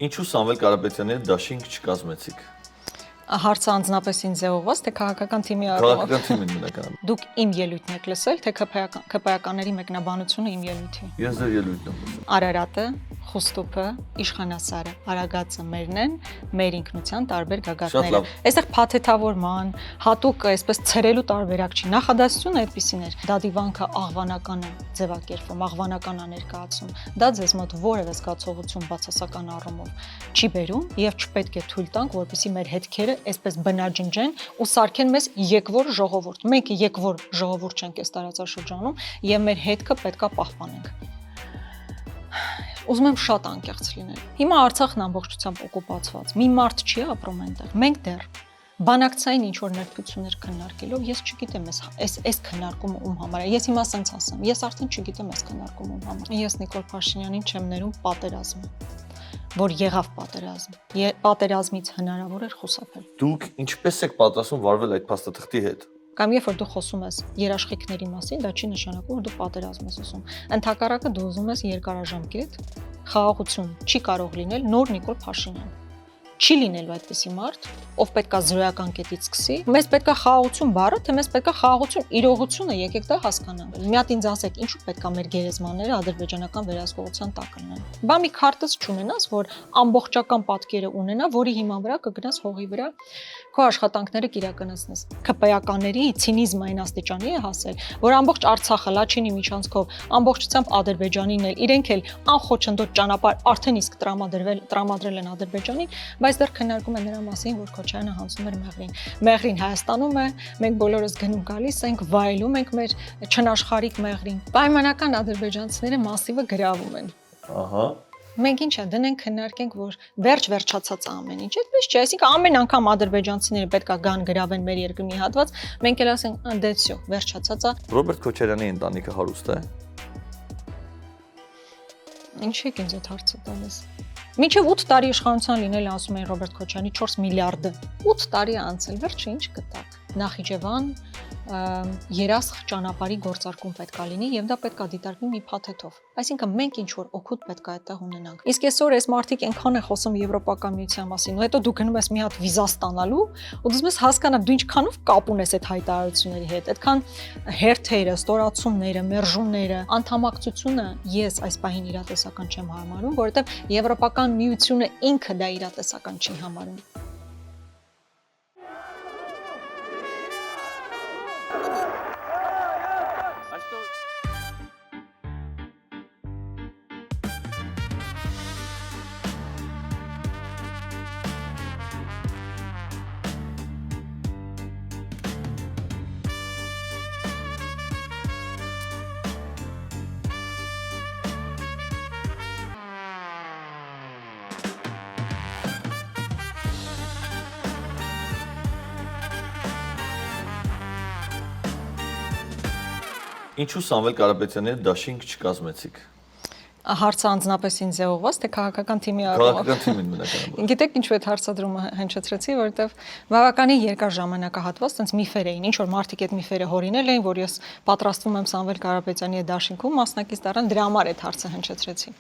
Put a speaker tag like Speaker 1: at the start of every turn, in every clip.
Speaker 1: Ինչու Սամվել Կարապետյանի հետ դաշինք չկազմեցիք։
Speaker 2: Հարցը անձնապես ինձ է ուղղված, թե քաղաքական թիմի առումով։
Speaker 1: Քաղաքական թիմին բնականաբար։
Speaker 2: Դուք իմ ելույթն եք լսել, թե ԿՓ-ականների մեկնաբանությունը իմ ելույթի։
Speaker 1: Ես ձեր ելույթն եմ լսել։
Speaker 2: Արարատը, Խուստուփը, Իշխանասարը, Արագածը մերն են, մեր ինքնության տարբեր գագաթները։ Այստեղ փաթեթավորման, հատուկ այսպես ցրելու տարբերակ չի։ Նախադասությունը այդպեսին էր. դադիվանքը աղվանական է ձևակերպվում, աղվանական է ներկայացում։ Դա ձեզ մոտ որևէ զգացողություն բացասական առումով չի բերում եւ չպետք է թույլ տանք, որպեսզի մեր հետքերը այսպես բնաջնջեն ու սարքեն մեզ եկվոր ժողովուրդ։ Մենք եկվոր ժողովուրդ չենք այս տարածաշրջանում եւ մեր հետքը պետքա պահպանենք։ Ուզում եմ շատ անկեղծ լինել։ Հիմա Արցախն ամբողջությամբ օկուպացված։ Մի մարդ չի ապրում այնտեղ։ Մենք դեռ բանակցային ինչ որ ներդրություններ քննարկելով, ես չգիտեմ այս քննարկումը ում համար է։ Ես հիմա ասենց ասեմ, ես արդեն չգիտեմ այս քննարկումը ում համար։ Ես Նիկոլ Փաշինյանին չեմ ներում պատերազմը, որ եղավ պատերազմ։ Պատերազմից հնարավոր էր խուսափել։
Speaker 1: Դուք ինչպես եք պատրաստվում վարվել այդ փաստաթղթի հետ։
Speaker 2: Կամ երբ որ դու խոսում ես երաշխիքների մասին, դա չի նշանակում, որ դու պատերազմ ես ասում։ Ընդհակառակը դու ուզում ես երկարաժամկետ խաղաղություն չի կարող լինել նոր Նիկոլ Փաշինյան։ Չի լինելու այդպիսի մարդ, ով պետքա զրոյական կետից սկսի։ Մեզ պետքա խաղաղություն բառը, թե մեզ պետքա խաղաղություն իրողությունը, եկեք դա հասկանանք։ Մի հատ ինձ ասեք, ինչու պետքա մեր գերեզմանները ադրբեջանական վերահսկողության տակ լինեն։ Բա մի քարտս չունենաս, որ ամբողջական պատկերը ունենա, որի հիման վրա կգնաս հողի վրա քո աշխատանքները կիրականացնես։ ԿՊ-ականների ցինիզմը այն աստիճանի է հասել, որ ամբողջ Արցախը Լաչինի միջանցքով ամբողջությամբ Ադրբեջանին էլ իրենք էլ անխոչնդոտ ճանապարհ արդեն իսկ տրամադրել են Ադրբեջանին, բայց դեռ քննարկում են նրա մասին, որ Քոչարյանը հանձնում էր Մեղրին։ Մեղրին Հայաստանում է, մենք բոլորս գնում գալիս ենք, վայելում ենք մեր չնաշխարհիկ Մեղրին։ Պայմանական ադրբեջանցիները մասիվը գրավում են։
Speaker 1: Ահա։
Speaker 2: Մենք ինչա դնենք քննարկենք, որ վերջացած ամեն ինչ, այդպես չէ, այսինքն ամեն անգամ ադրբեջանցիները պետքա գան գրավեն մեր երկրի մի հատված, մենք էլ ասենք, դե всё, վերջացած է։
Speaker 1: Ռոբերտ Քոչարյանի ընտանիքը հարուստ է։
Speaker 2: Ինչ եք ինձ այդ հարցը տալիս։ Մինչև 8 տարի իշխանության լինել ասում են Ռոբերտ Քոչարյանի 4 միլիարդը։ 8 տարի անցել, վերջը ինչ կտակ։ Նախիջևան երասխ ճանապարհի գործարկում պետքա լինի եւ դա պետքա դիտարկվի մի փաթեթով։ Այսինքն մենք ինչ որ օգուտ պետքա այդտեղ ունենանք։ Իսկ այսօր այս մարդիկ այնքան են խոսում Եվրոպական միության մասին, ու հետո դու գնում ես մի հատ վիզա ստանալու, ու դու ես հասկանալ դու ինչքանով կապ ունես այդ հայտարարությունների հետ, այդքան հերթերը, ստորացումները, մերժումները, անդամակցությունը ես այս պահին իրատեսական չեմ համարում, որովհետեւ Եվրոպական միությունը ինքը դա իրատեսական չի համարում։
Speaker 1: Ինչու Սամվել Կարապետյանի հետ դաշինք չկազմեցիք։
Speaker 2: Հարցը անձնապես ինձ է ուղղված, թե քաղաքական թիմի առումով։
Speaker 1: Քաղաքական թիմին բնականաբար։
Speaker 2: Գիտեք ինչու այդ հարցադրումը հնչեցրեցի, որովհետև բավականին երկար ժամանակահատված տենց միֆեր էին, ինչ որ մարդիկ այդ միֆերը հորինել էին, որ ես պատրաստվում եմ Սամվել Կարապետյանի հետ դաշինքում մասնակից դառնալ, դրա համար այդ հարցը հնչեցրեցի։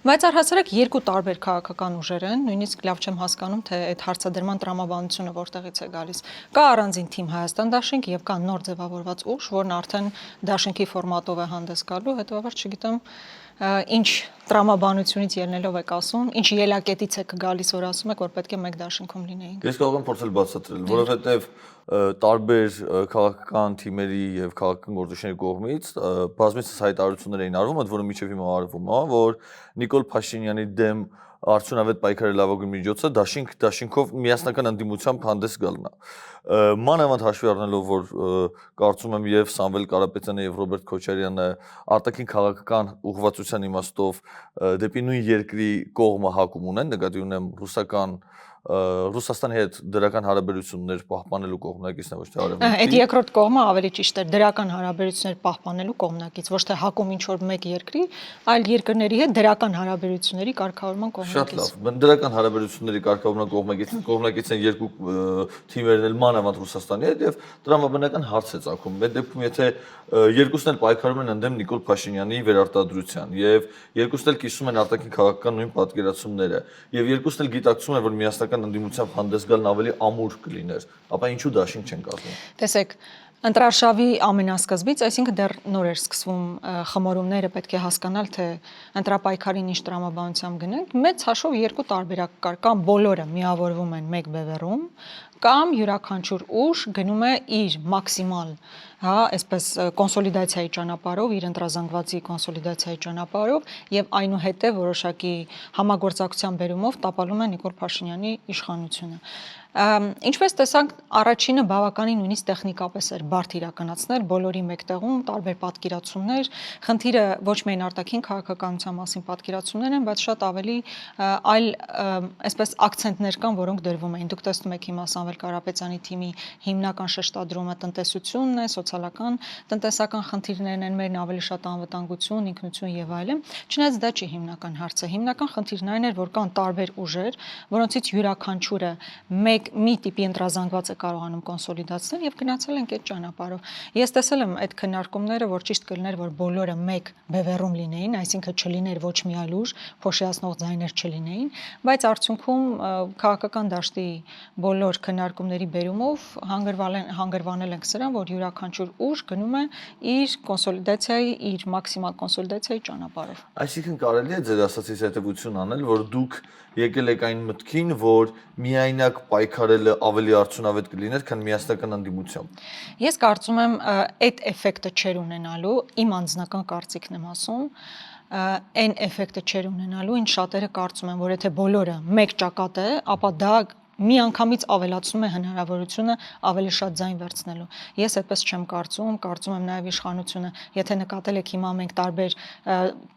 Speaker 2: Բայց առհասարակ երկու տարբեր քաղաքական ուժեր են, նույնիսկ լավ չեմ հասկանում, թե այդ հարցադրման տրամաբանությունը որտեղից է գալիս։ Կա առանձին թիմ Հայաստան դաշինք եւ կա նոր ձևավորված ուժ, որն արդեն դաշինքի ֆորմատով է հանդես գալու, հետեւաբար չգիտեմ ինչ տրամաբանությունից ելնելով եք ասում, ինչ ելակետից եք գալիս, որ ասում եք, որ պետք է մեկ դաշինքում լինեինք։
Speaker 1: Ես կարող եմ փորձել բացատրել, որովհետև տարբեր քաղաքական թիմերի եւ քաղաքական գործիչների կողմից բազմիցս հայտարարություններ էին արվում, ընդ որում միջև հիմա արվում է, որ Նիկոլ Փաշինյանի դեմ արդյունավետ պայքարի լավագույն միջոցը դաշինքով միասնական ընդդիմությամբ հանդես գալն է։ Մանավանդ հաշվի առնելով, որ կարծում եմ եւ Սամվել Կարապետյանը եւ Ռոբերտ Քոչարյանը արտաքին քաղաքական ուղղվածության իմաստով դեպի նույն երկրի կողմը հակում ունեն, նկատի ունեմ ռուսական Ռուսաստանի հետ դրական հարաբերություններ պահպանելու կողմնակիցն է, ոչ թե
Speaker 2: Այդ
Speaker 1: արևմուտքի։
Speaker 2: երկրորդ կողմը ավելի ճիշտ է դրական հարաբերություններ պահպանելու կողմնակից, ոչ թե հակում ինչ որ մեկ երկրի, այլ երկրների հետ դրական հարաբերությունների կարգավորման
Speaker 1: Շատ
Speaker 2: կողմնակից։
Speaker 1: լավ։ Դրական հարաբերությունների կարգավորման կողմնակից են երկու թիմերն էլ մանավանդ Ռուսաստանի հետ եւ տրամաբանական հարց է ծագում։ Այդ դեպքում եթե երկուսն էլ պայքարում են ընդդեմ Նիկոլ Փաշինյանի վերարտադրության եւ երկուսն էլ կիսում են արտաքին քաղաքական նույն պատկերացումները եւ երկուսն էլ գիտակցում են, որ միասնական ընդդիմությամբ հանդես գալն ավելի ամուր կլիներ, ապա ինչու դաշինք չեն կազմում։
Speaker 2: Տեսեք, ընտրարշավի ամենասկզբից, այսինքն դեռ նոր էր սկսվում խմորումները, պետք է հասկանալ, թե ընտրապայքարին ինչ տրամաբանությամբ գնենք, մեծ հաշվով երկու տարբերակ կար, կամ բոլորը միավորվում են մեկ բևեռում, կամ յուրաքանչյուր ուժ գնում է իր մաքսիմալ, հա, այսպես կոնսոլիդացիայի ճանապարհով, իր ընտրազանգվածի կոնսոլիդացիայի ճանապարհով եւ այնուհետեւ որոշակի համագործակցության բերումով տապալում է Նիկոլ Փաշինյանի իշխանությունը։ Ինչպես տեսանք, առաջինը բավականին նույնիսկ տեխնիկապես էր բարդ իրականացնել, բոլորի մեկտեղում տարբեր պատկերացումներ, խնդիրը ոչ միայն արտաքին քաղաքականության մասին պատկերացումներ են, բայց շատ ավելի այլ այսպես ակցենտներ կան, որոնք դրվում էին։ Դուք տեսնում եք հիմա Սամվել Կարապետյանի թիմի հիմնական շեշտադրումը տնտեսությունն է, սոցիալական, տնտեսական խնդիրներն են, մերն ավելի շատ անվտանգություն, ինքնություն եւ այլն։ Չնայած դա չի հիմնական հարցը։ Հիմնական խնդիրն այն էր, որ կան տարբեր ուժեր, որոնցից յուրաքանչյուրը մի տիպի ընտրազանգված է կարողանում կոնսոլիդացնել եւ գնացել ենք այդ ճանապարհով։ Ես տեսել եմ այդ քննարկումները, որ ճիշտ կլիներ, որ բոլորը մեկ բևեռում լինեին, այսինքն չլիներ ոչ մի այլ ուժ, փոշիացնող ձայներ չլինեին, բայց արդյունքում քաղաքական դաշտի բոլոր քննարկումների բերումով հանգրվանել ենք սրան, որ յուրաքանչյուր ուժ գնում է իր կոնսոլիդացիայի, իր մաքսիմալ կոնսոլիդացիայի ճանապարհով։
Speaker 1: Այսինքն կարելի է ձեր ասացից հետևություն անել, որ դուք եկել եք այն մտքին, որ միայնակ պայքարելը ավելի արդյունավետ կլիներ, քան միասնական ընդդիմությամբ։
Speaker 2: Ես կարծում եմ այդ էֆեկտը չեր ունենալու, իմ անձնական կարծիքն եմ ասում, այն էֆեկտը չեր ունենալու, ինչ շատերը կարծում են, որ եթե բոլորը մեկ ճակատ է, ապա դա միանգամից ավելացնում է հնարավորությունը ավելի շատ ձայն վերցնելու։ Ես այդպես չեմ կարծում, կարծում եմ նաև իշխանությունը, եթե նկատել եք հիմա մենք տարբեր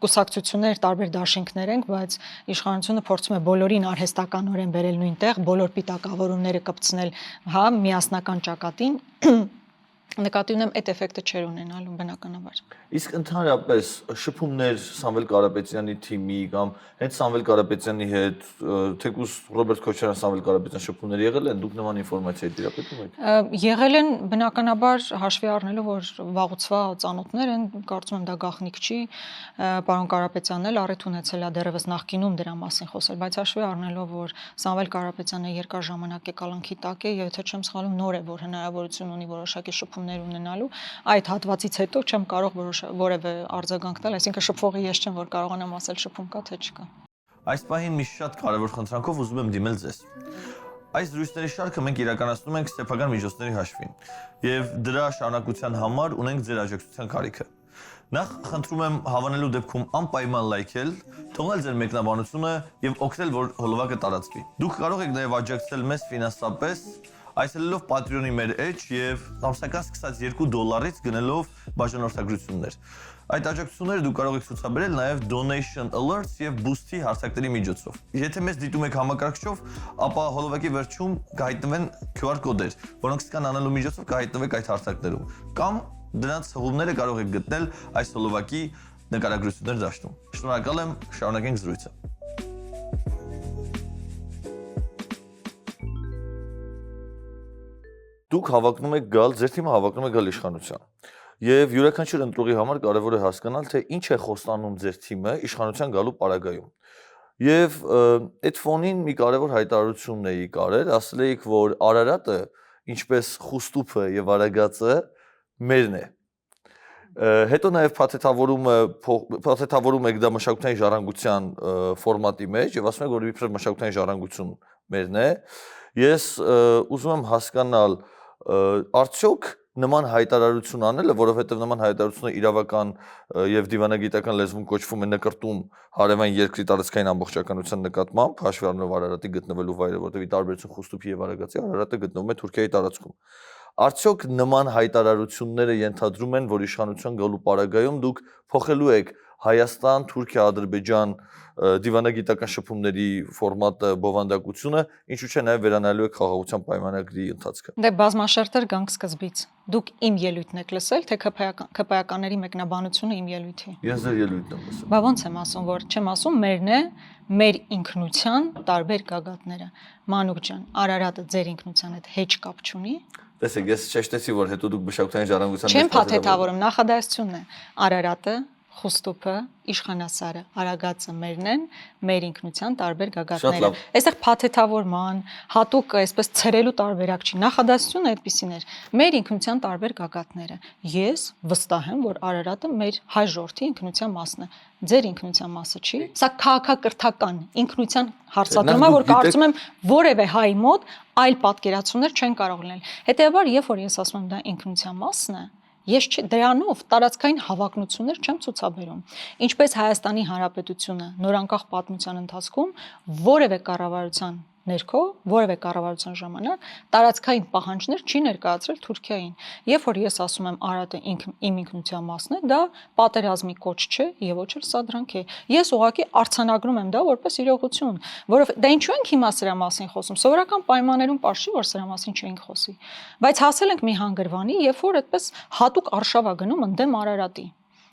Speaker 2: կուսակցություններ, տարբեր դաշինքներ ենք, բայց իշխանությունը փորձում է բոլորին արհեստականորեն բերել նույն տեղ, բոլոր պիտակավորումները կպցնել, հա, միասնական ճակատին, նկատի ունեմ այդ էֆեկտը չեր ունենալու բնականաբար։
Speaker 1: Իսկ ընդհանրապես շփումներ Սամվել Կարապետյանի թիմի կամ հենց Սամվել Կարապետյանի հետ, թեկուզ Ռոբերտ Քոչարյան Սամվել Կարապետյան շփումներ եղել են, դուք նման ինֆորմացիա տիրապետում եք։
Speaker 2: Եղել են բնականաբար հաշվի առնելով, որ վաղուցվա ծանոթներ են, կարծում եմ դա գաղտնիք չի, պարոն Կարապետյանն էլ առիթ ունեցել է դեռևս նախկինում դրա մասին խոսել, բայց հաշվի առնելով, որ Սամվել Կարապետյանը երկար ժամանակ է կալանքի տակ է եւ եթե չեմ սխալվում նոր է, որ հնարավորություն ունի որոշակի շփումներ ունենալու, այդ հատվածից հետո չեմ կարող որևէ արձագանք տալ, այսինքն շփվողի ես չեմ, որ կարողանամ ասել շփում կա թե չկա։
Speaker 1: Այս պահին մի շատ կարևոր խնդրանքով ուզում եմ դիմել ձեզ։ Այս զրույցների շարքը մենք իրականացնում ենք սեփական միջոցների հաշվին եւ դրա շարունակության համար ունենք ձեր աջակցության կարիքը։ Նախ խնդրում եմ հավանելու դեպքում անպայման լայքել, թողնել ձեր մեկնաբանությունը եւ օգնել, որ հոլովակը տարածվի։ Դուք կարող եք նաեւ աջակցել մեզ ֆինանսապես այսելելով Patreon-ի մեր էջ եւ ամսական սկսած $2 գնելով բաժանորդագրություններ։ Այդ աջակցությունները դուք կարող եք ցուցաբերել նաեւ donation alerts եւ boost-ի հարցակների միջոցով։ Եթե մեզ դիտում եք համակարգչով, ապա հոլովակի վերջում կհայտնվեն QR կոդեր, որոնք սկանանելու միջոցով կհայտնվեք այդ հարցակներում, կամ դրանց հղումները կարող եք գտնել այս հոլովակի նկարագրություններ դաշտում։ Շնորհակալ եմ, շարունակենք զրույցը։ Դուք հավակնում եք գալ, ձեր թիմը հավակնում է գալ իշխանության։ Եվ յուրաքանչյուր ընտրողի համար կարևոր է հասկանալ, թե ինչ է խոստանում ձեր թիմը իշխանության գալու պարագայում։ Եվ այդ ֆոնին մի կարևոր հայտարարություն էի կարել, ասել էիք, որ Արարատը, ինչպես Խուստուփը եւ Արագածը, մերն է։ Հետո նաև փաթեթավորում եք դա մշակութային ժառանգության ֆորմատի մեջ եւ ասում եք, որ իբրև մշակութային ժառանգություն մերն է։ Ես ուզում եմ հասկանալ, արդյոք նման հայտարարություն անելը, որովհետև նման հայտարարությունը իրավական եւ դիվանագիտական լեզվում կոչվում է նկրտում հարևան երկրի տարածքային ամբողջականության նկատմամբ, հաշվի առնելով Արարատի գտնվելու վայրը, որտեղ ի տարբերություն Խուստուփի եւ Արագածի Արարատը գտնվում է Թուրքիայի տարածքում։ Արդյոք նման հայտարարությունները ենթադրում են, որ իշխանության գալու պարագայում դուք փոխելու եք Հայաստան, Թուրքիա, Ադրբեջան դիվանագիտական շփումների ֆորմատը, բովանդակությունը, ինչու՞ չէ նաև վերանալու է խաղաղության պայմանագրի ընթացքը։
Speaker 2: Դե բազմաշերտեր գանք սկզբից։ Դուք իմ ելույթն եք լսել, թե ԿՓ-ականների մեկնաբանությունը իմ ելույթի։
Speaker 1: Ես ձեր ելույթն եմ լսել։
Speaker 2: Բա ոնց եմ ասում, որ չեմ ասում մերն է, մեր ինքնության տարբեր գագաթները։ Մանուկ ջան, Արարատը ձեր ինքնության հետ հեչ կապ չունի։
Speaker 1: Տեսեք, ես չեշտեցի, որ հետո դուք բշակութային ժառանգության
Speaker 2: Չեմ փաթեթավորում, նախադասությունն է։ Արարատը, Խուստուփը, Իշխանասարը, Արագածը մերն են, մեր ինքնության տարբեր գագաթները։ Այստեղ փաթեթավորման, հատուկ այսպես ցրելու տարբերակ չի։ Նախադասությունը այդպեսին էր։ Մեր ինքնության տարբեր գագաթները։ Ես վստահ եմ, որ Արարատը մեր հայ ժողովրդի ինքնության մասն է։ Ձեր ինքնության մասը չի։ Սա քաղաքակրթական ինքնության հարցադրում է, որ կարծում եմ որևէ հայ մոտ այլ պատկերացումներ չեն կարող լինել։ Հետևաբար, երբ որ ես ասում եմ դա ինքնության մասն է, ես դրանով տարածքային հավակնություններ չեմ ցուցաբերում։ Ինչպես Հայաստանի Հանրապետությունը նորանկախ պատմության ընթացքում որևէ կառավարության ներքո, որևէ կառավարության ժամանակ տարածքային պահանջներ չի ներկայացրել Թուրքիային։ Երբ որ ես ասում եմ Արարատը իմ ինքնության մասն է, դա պատերազմի կոչ չէ եւ ոչ էլ սադրանք է։ Ես ուղղակի արձանագրում եմ դա որպես իրողություն, որովհետեւ դա ինչու ենք հիմա սրա մասին խոսում։ Սովորական պայմաններում պարզի որ սրա մասին չենք խոսի։ Բայց հասել ենք մի հանգրվանի, երբ որ այդպես հատուկ արշավ է գնում ընդդեմ Արարատի։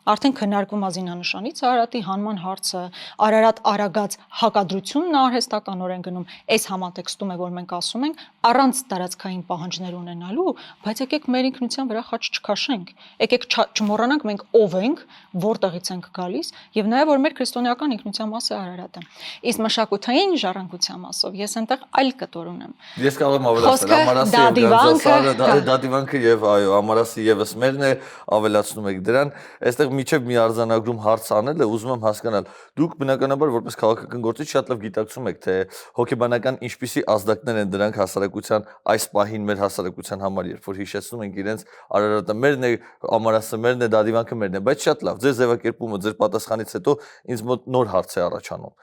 Speaker 2: Արդեն քննարկվում է զինանշանից Արարատի հանման հարցը, Արարատ-Արագած հակադրությունն արհեստականորեն գնում։ Այս համատեքստում է, որ մենք ասում ենք, առանց տարածքային պահանջներ ունենալու, բայց եկեք մեր ինքնության վրա խաչ չքաշենք։ Եկեք չմոռանանք մենք ով ենք, որտեղից ենք գալիս, եւ նաեւ որ մեր քրիստոնեական ինքնության մաս է Արարատը։ Իսկ մշակութային ժառանգության մասով ես այնտեղ այլ կտոր ունեմ։
Speaker 1: Ես կարող եմ ավելացնել Ամարասի, Դադիվանքը եւ այո, Ամարասի եւս մերն է, ավելացնում եք դրան։ Այստեղ միջև մի արձանագրում հարց անել է, ուզում եմ հասկանալ։ Դուք բնականաբար որպես քաղաքական գործիչ շատ լավ գիտակցում եք, թե հոգեբանական ինչպիսի ազդակներ են դրանք հասարակության այս պահին մեր հասարակության համար, երբ որ հիշեցնում ենք իրենց Արարատը մերն է, Ամարասը մերն է, Դադիվանքը մերն է, բայց շատ լավ, ձեր ձևակերպումը, ձեր պատասխանից հետո ինձ մոտ նոր հարց է առաջանում։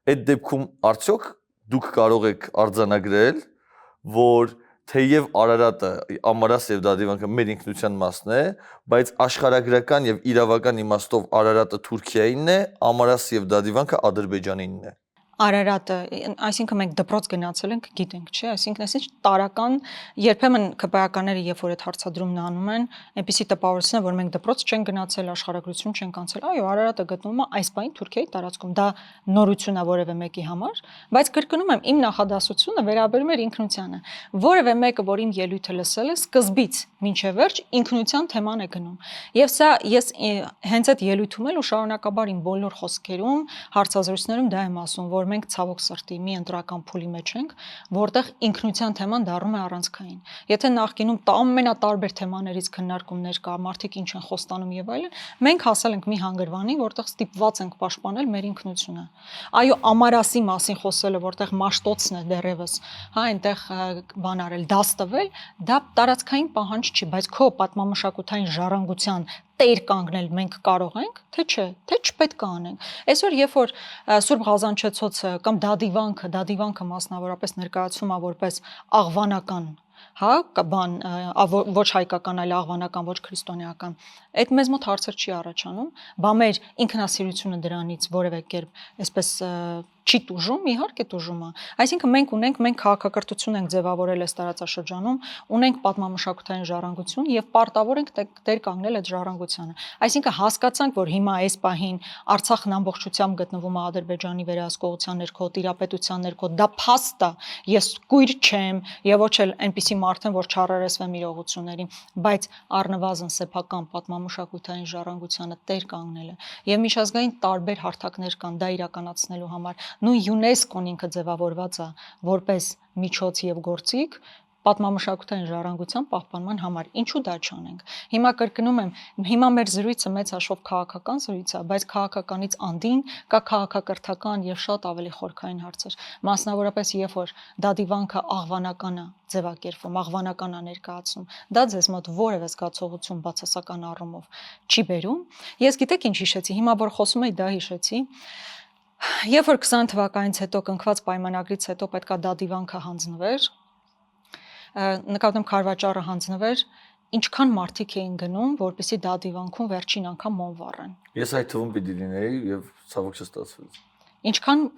Speaker 1: Այդ դեպքում արդյոք դուք կարող եք արձանագրել, որ թեև Արարատը, Ամարասը եւ Դադիվանքը մեր ինքնության մասն է, բայց աշխարհագրական եւ իրավական իմաստով Արարատը Թուրքիայինն է, Ամարասը եւ Դադիվանքը Ադրբեջանինն է։
Speaker 2: Արարատը, այսինքն մենք դպրոց գնացել ենք, գիտենք, չէ, այսինքն այսինչ տարական երբեմն ԿՊԱ-ականները երբ որ այդ հարցադրումն անում են, այնպեսի տպավորություն է, որ մենք դպրոց չենք գնացել, աշխարհագրություն չենք անցել։ Այո, Արարատը գտնվում է այս պահին Թուրքիայի տարածքում, դա նորություն է որևէ մեկի համար, բայց կրկնում եմ, իմ նախադասությունը վերաբերում էր ինքնությանը։ Որևէ մեկը, որ իմ ելույթը լսել է, սկզբից մինչև վերջ ինքնության թեման է գնում։ Եվ սա ես հենց այդ ելույթում էլ ու շարունակաբար իմ բոլոր խոսքերում, հարցազրույցներում դա եմ ասում, որ մենք ցավոք սրտի մի ընտրական փուլի մեջ ենք, որտեղ ինքնության թեման դառնում է առանցքային։ Եթե նախկինում ամենատարբեր թեմաներից քննարկումներ կա, մարդիկ ինչ են խոստանում եւ այլն, մենք հասել ենք մի հանգրվանի, որտեղ ստիպված ենք պաշտպանել մեր ինքնությունը։ Այո, Ամարասի մասին խոսելը, որտեղ Մաշտոցն է դեռևս, հա, այնտեղ բան արել, դաս տվել, դա տարածքային պահանջ չի, բայց քո պատմամշակութային ժառանգության տեր կանգնել մենք կարող ենք, թե չէ, թե չպետք է անենք։ Այսօր երբ որ Սուրբ Ղազանչեցոցը կամ Դադիվանքը մասնավորապես ներկայացվում է որպես աղվանական, հա, բան, ոչ հայկական, այլ աղվանական, ոչ քրիստոնեական, այդ մեզ մոտ հարցեր չի առաջանում, բա մեր ինքնասիրությունը դրանից որևէ կերպ այսպես չի տուժում, իհարկե տուժում է։ Այսինքն մենք քաղաքակրթություն ենք ձևավորել այս տարածաշրջանում, ունենք պատմամշակութային ժառանգություն եւ պարտավոր ենք դեր կանգնել այդ ժառանգությանը։ Այսինքն հասկացանք, որ հիմա այս պահին Արցախն ամբողջությամբ գտնվում է Ադրբեջանի վերահսկողության ներքո, տիրապետության ներքո, դա փաստ է։ Ես կույր չեմ եւ ոչ էլ այնպիսի մարդ եմ, որ չառերեսվեմ իրողություններին, բայց առնվազն սեփական պատմամշակութային ժառանգությանը տեր կանգնելը եւ միջազգային տարբեր հարթակներ կան դա իրականացնելու համար։ Նույն ՅՈՒՆԵՍԿՕ-ն ինքը ձևավորված է որպես միջոց եւ գործիք պատմամշակութային ժառանգության պահպանման համար։ Ինչու դա չանենք։ Հիմա կրկնում եմ, հիմա մեր զրույցը մեծ հաշվով քաղաքական զրույց է, բայց քաղաքականից անդին կա քաղաքակրթական եւ շատ ավելի խորքային հարցեր։ Մասնավորապես, երբ որ Դադիվանքը աղվանական է ձևակերպվում, աղվանական է ներկայացնում, դա ձեզ մոտ որևէ զգացողություն բացասական առումով չի բերում։ Ես գիտեք ինչ հիշեցի, հիմա որ խոսում եի, դա հիշեցի։ Երբ որ 20 թվականից հետո կնքված պայմանագրից հետո պետքա Դադիվանքը հանձնվեր, նկատեմ քարվաճառը հանձնվեր, ինչքան մարդիկ էին գնում, որպեսզի դա դիվանքում վերջին անգամ մոմ վառեն։
Speaker 1: Ես այդ թվում պիտի լինեի եւ ցավոք չստացվեց։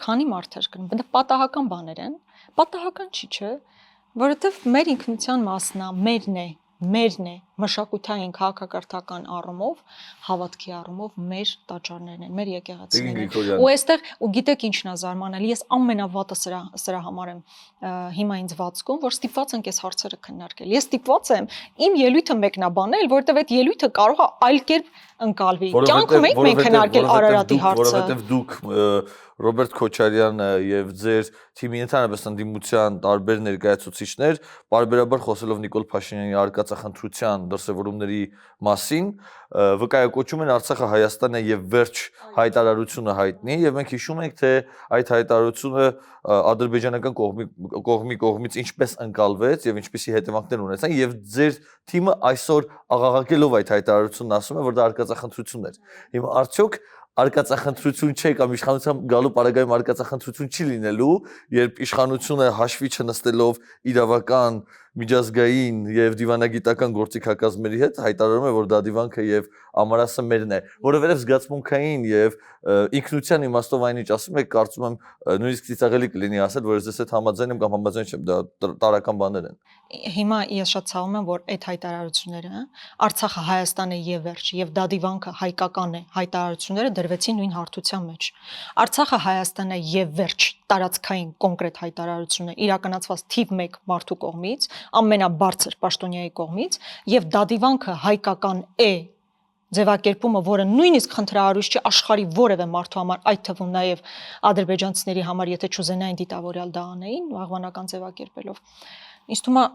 Speaker 2: Քանի մարդ էր գնում, դա պատահական բաներ են, պատահական չի, չէ, որովհետև մեր ինքնության մասն է, մերն է, մշակութային քաղաքակրթական առումով, հավատքի առումով մեր տաճարներն են, մեր եկեղեցիներն են։ Ու այստեղ ու գիտեք ինչն է զարմանալի, ես ամենավատը սրա համար եմ հիմա ինձ վածկում, որ ստիպված ենք այս հարցերը քննարկել։ Ես ստիպված եմ իմ ելույթը մեկնաբանել, որովհետև այդ ելույթը կարող է այլ կերպ ընկալվի։ Կյանքում մենք քննարկել Արարատի հարցը։
Speaker 1: Որովհետև դուք Ռոբերտ Քոչարյանը եւ ձեր թիմի ընդհանրապես ընդդիմության տարբեր ներկայացուցիչներ բարբերաբար խոսելով Նիկոլ Փաշինյանի արկածախնդրության դրսևորումների մասին վկայակոչում են Արցախը Հայաստան է եւ վերջ հայտարարությունը հայտնի եւ մենք հիշում ենք թե այդ հայտարարությունը ադրբեջանական կողմից ինչպես ընկալվեց եւ ինչպիսի հետևանքներ ունեցան եւ ձեր թիմը այսօր աղաղակելով այդ հայտարարությունն ասում է որ դա արկածախնդրություն էր։ Հիմա արդյոք արկածախնդրություն չէ կամ իշխանության գալու պարագայում արկածախնդրություն չի լինելու, երբ իշխանությունը հաշվի չնստելով իրավական, միջազգային եւ դիվանագիտական գործիքակազմերի հետ հայտարարում է, որ դա դիվանքը եւ ամարասը մերն է, որովհետեւ զգացմունքային եւ ինքնության իմաստով այնինչ ասում եք, կարծում եմ նույնիսկ ծիծաղելի կլինի ասել, որ ես հետ համաձայն եմ կամ համաձայն չեմ, դա տարական բաներ են։
Speaker 2: Հիմա ես շատ ցավում եմ, որ այդ հայտարարությունները Արցախը Հայաստան է եւ վերջ եւ դա դիվանքը հայկական է հայտարարությունները դրվեցին նույն հարթության մեջ։ Արցախը Հայաստան է եւ վերջ տարածքային կոնկրետ հայտարարությունը իրականացված թիվ 1 մարդու կողմից, ամենաբարձր պաշտոնյայի կողմից եւ դա դիվանքը հայկական է ձևակերպումը, որը նույնիսկ խնդրահարույց չի աշխարհի որևէ մարդու համար, այդ թվում նաեւ ադրբեջանցիների համար, եթե չուզենային դիտավորյալ դա անեին, աղվանական ձևակերպելով։ Ինձ թվում է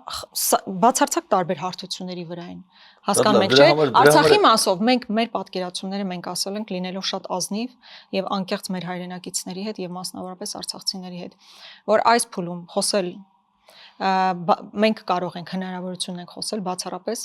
Speaker 2: բացարձակ տարբեր հարթությունների վրա են։ Հասկանում եք, չէ՞, Արցախի մասով մենք մեր պատկերացումները մենք ասել ենք լինելով շատ ազնիվ եւ անկեղծ մեր հայրենակիցների հետ եւ մասնավորապես արցախցիների հետ, որ այս փուլում խոսել մենք կարող ենք հնարավորություն ենք խոսել բացառապես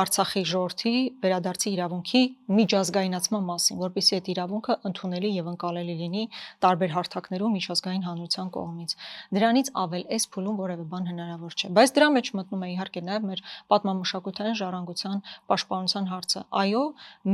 Speaker 2: Արցախի ժողովրդի վերադարձի իրավունքի միջազգայնացման մասին, որպեսզի այդ իրավունքը ընդունելի եւ ընկալելի լինի տարբեր հարթակներում միջազգային հանրության կողմից։ Դրանից ավել այս փուլում որևէ բան հնարավոր չէ, բայց դրա մեջ մտնում է իհարկե նաեւ մեր պատմամշակութային ժառանգության պաշտպանության հարցը։ Այո,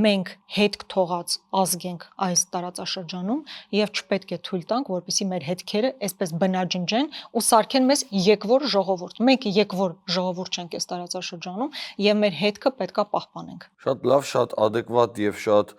Speaker 2: մենք հետք թողած ազգ ենք այս տարածաշրջանում եւ չպետք է թույլ տանք, որպեսզի մեր հետքերը այսպես բնաջնջեն ու սարքեն մեզ եկվոր ժողովուրդ։ Մենք եկվոր ժողովուրդ չենք այս տարածաշրջանում եւ մեր հետքը պետքա պահպանենք։
Speaker 1: Շատ լավ, շատ adekvat եւ շատ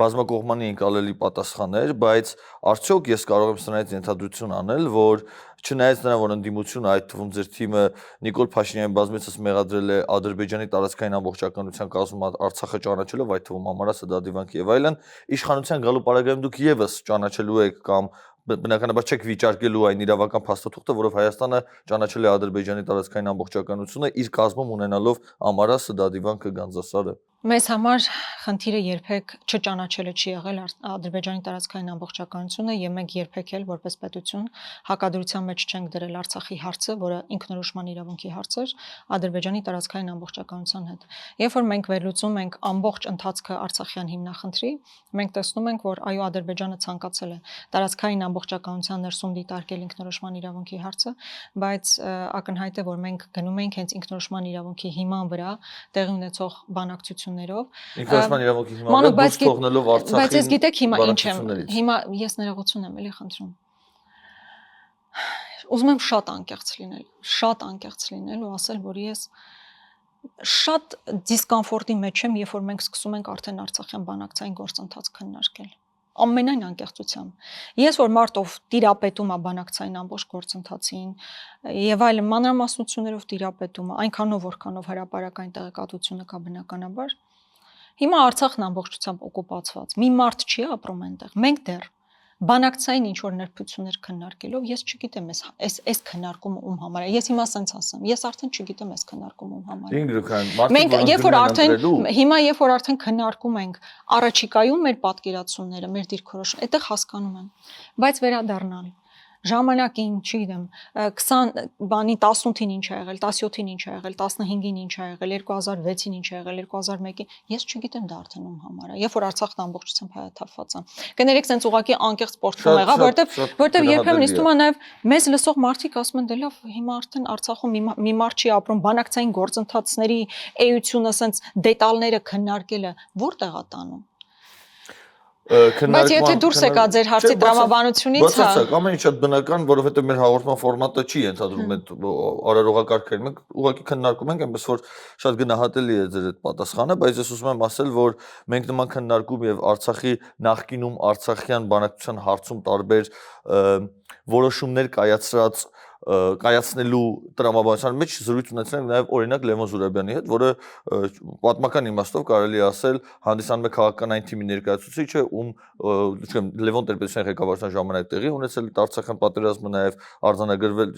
Speaker 1: բազմակողմանի ընկալելի պատասխան էր, բայց արդյոք ես կարող եմ սրանից ենթադրություն անել, որ չնայած նրան, որ ընդդիմությունը այդ թվում ձեր թիմը Նիկոլ Փաշինյանի բազմիցս մեղադրել է Ադրբեջանի տարածքային ամբողջականության կազմում Արցախը ճանաչելով, այդ թվում Ամարասը, Դադիվանքը եւ այլն, իշխանության գալու պարագայում դուք եւս ճանաչելու եք կամ բնականաբար չեք վիճարկելու այն իրավական փաստաթուղթը, որով Հայաստանը ճանաչել է Ադրբեջանի տարածքային ամբողջականությունը իր կազմում ունենալով Ամարասը, Դադիվանքը, Գանձասարը։
Speaker 2: Մեզ համար խնդիրը երբեք չճանաչելը չի եղել Ադրբեջանի տարածքային ամբողջականությունը եւ մենք երբեք էլ որպես պետություն հակադրության մեջ չենք դրել Արցախի հարցը, որը ինքնորոշման իրավունքի հարց էր Ադրբեջանի տարածքային ամբողջականության հետ։ Երբ որ մենք վերլուծում ենք ամբողջ ընթացքը Արցախյան հիմնախնդրի, մենք տեսնում ենք, որ այո Ադրբեջանը ցանկացել է տարածքային ամբողջականության ներսում դիտարկել ինքնորոշման իրավունքի հարցը, բայց ակնհայտ է, որ մենք գնում ենք հենց ինքնորոշման իրավունքի հիման վրա տեղի ունեցող բանակցություններով
Speaker 1: ինքնորոշման իրավունքի հիման վրա դուրս թողնելով Արցախին։
Speaker 2: Բայց ես գիտեք հիմա ինչ եմ, հիմա ես ներողություն եմ էլի խնդրում։ Ուզում եմ շատ անկեղծ լինել ու ասել, որ ես շատ դիսկոմֆորտի մեջ եմ, երբ որ մենք սկսում ենք արդեն Արցախյան բանակցային գործընթաց քննարկել։ Ամենայն անկեղծությամբ։ Ես որ մարդով տիրապետում է բանակցային ամբողջ գործընթացին եւ այլ մանրամասնություններով տիրապետում է, այնքանով որքանով հրապարակային տեղեկատվությունը կա բնականաբար։ Հիմա Արցախն ամբողջությամբ օկուպացված։ Մի մարդ չի ապրում այնտեղ։ Մենք դեռ բանակցային ինչ որ ներբություններ քննարկելով, ես չգիտեմ այս քննարկումը ում համար է։ Ես հիմա ասենց ասեմ, ես արդեն չգիտեմ այս քննարկումը ում համար է։ Մենք երբ որ արդեն քննարկում ենք առաջիկայում մեր պատկերացումները, մեր դիրքորոշումը, այդտեղ հասկանում եմ, բայց վերադառնալ ժամանակին, չգիտեմ, 20 բանի 18-ին ինչ ա եղել, 17-ին ինչ ա եղել, 15-ին ինչ ա եղել, 2006-ին ինչ ա եղել, 2001-ին, ես չգիտեմ դա արդեն ում համար է, երբ որ Արցախն ամբողջությամբ հայաթափված է։ Կներեք, sense ուղղակի անկեղծ սպորտում եղա, որտեվ երբեմն իստում է նաև մեզ լսող մարդիկ ասում են, դե լավ, հիմա արդեն Արցախում մի մարդ չի ապրում, բանակցային գործընթացների էությունը, sense դետալները քննարկելը որտեղ է տանում։ Բայց եթե դուրս եկա ձեր հարցի տրամաբանությունից,
Speaker 1: բացարձակ ամեն ինչ շատ բնական, որովհետև մեր հաղորդման ֆորմատը չի ենթադրում այդ արարողակարգերը։ Մենք ուղղակի քննարկում ենք, այնպես որ շատ գնահատելի է ձեր այդ պատասխանը, բայց ես ուզում եմ ասել, որ մենք նման քննարկում եւ Արցախի նախկինում արցախյան բանակցության հարցում տարբեր որոշումներ կայացնելու տրամաբանության մեջ զրույց ունեցել ենք նաև օրինակ Լևոն Զուրաբյանի հետ, որը պատմական իմաստով կարելի է ասել հանդիսանում է քաղաքականային թիմի ներկայացուցիչը, ում Լևոն Տեր-Պետրոսյանի ղեկավարության ժամանակ տեղի ունեցել Արցախյան պատերազմը նաև արձանագրվել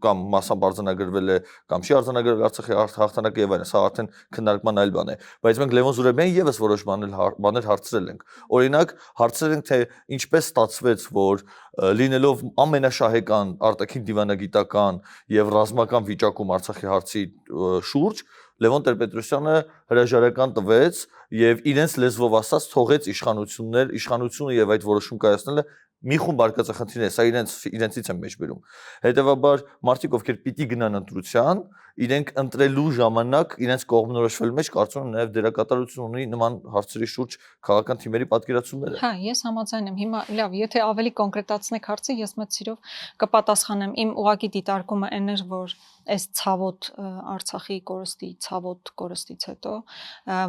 Speaker 1: կամ մասամբ արձանագրվել է կամ չի արձանագրվել Արցախի հաղթանակը եւ այլն, սա արդեն քննարկման այլ բան է, բայց մենք Լևոն Զուրաբյանին եւս որոշ բաներ հարցրել ենք։ Օրինակ հարցրել ենք, թե ինչպես ստացվեց, որ լինելով ամենաշահեկան արտաքին դիվանագիտական եւ ռազմական վիճակում Արցախի հարցի շուրջ Լևոն Տեր-Պետրոսյանը հրաժարական տվեց եւ իրենց լեզվով ասած թողեց իշխանությունը եւ այդ որոշում կայացնելը մի խումբ արկածախնդիրներ, սա իրենցից եմ մեջբերում։ Հետևաբար մարդիկ, ովքեր պիտի գնան ընտրության, իրենք ընտրելու ժամանակ իրենց կողմնորոշվելու մեջ կարծում եմ նաև դերակատարություն ունի նման հարցերի շուրջ քաղաքական թիմերի պատկերացումները։
Speaker 2: Հա, ես համաձայն եմ։ Հիմա լավ, եթե ավելի կոնկրետացնեք հարցը, ես մեծ սիրով կպատասխանեմ։ Իմ ուղղակի դիտարկումը այն էր, որ այս ցավոտ Արցախի կորստի, ցավոտ կորստից հետո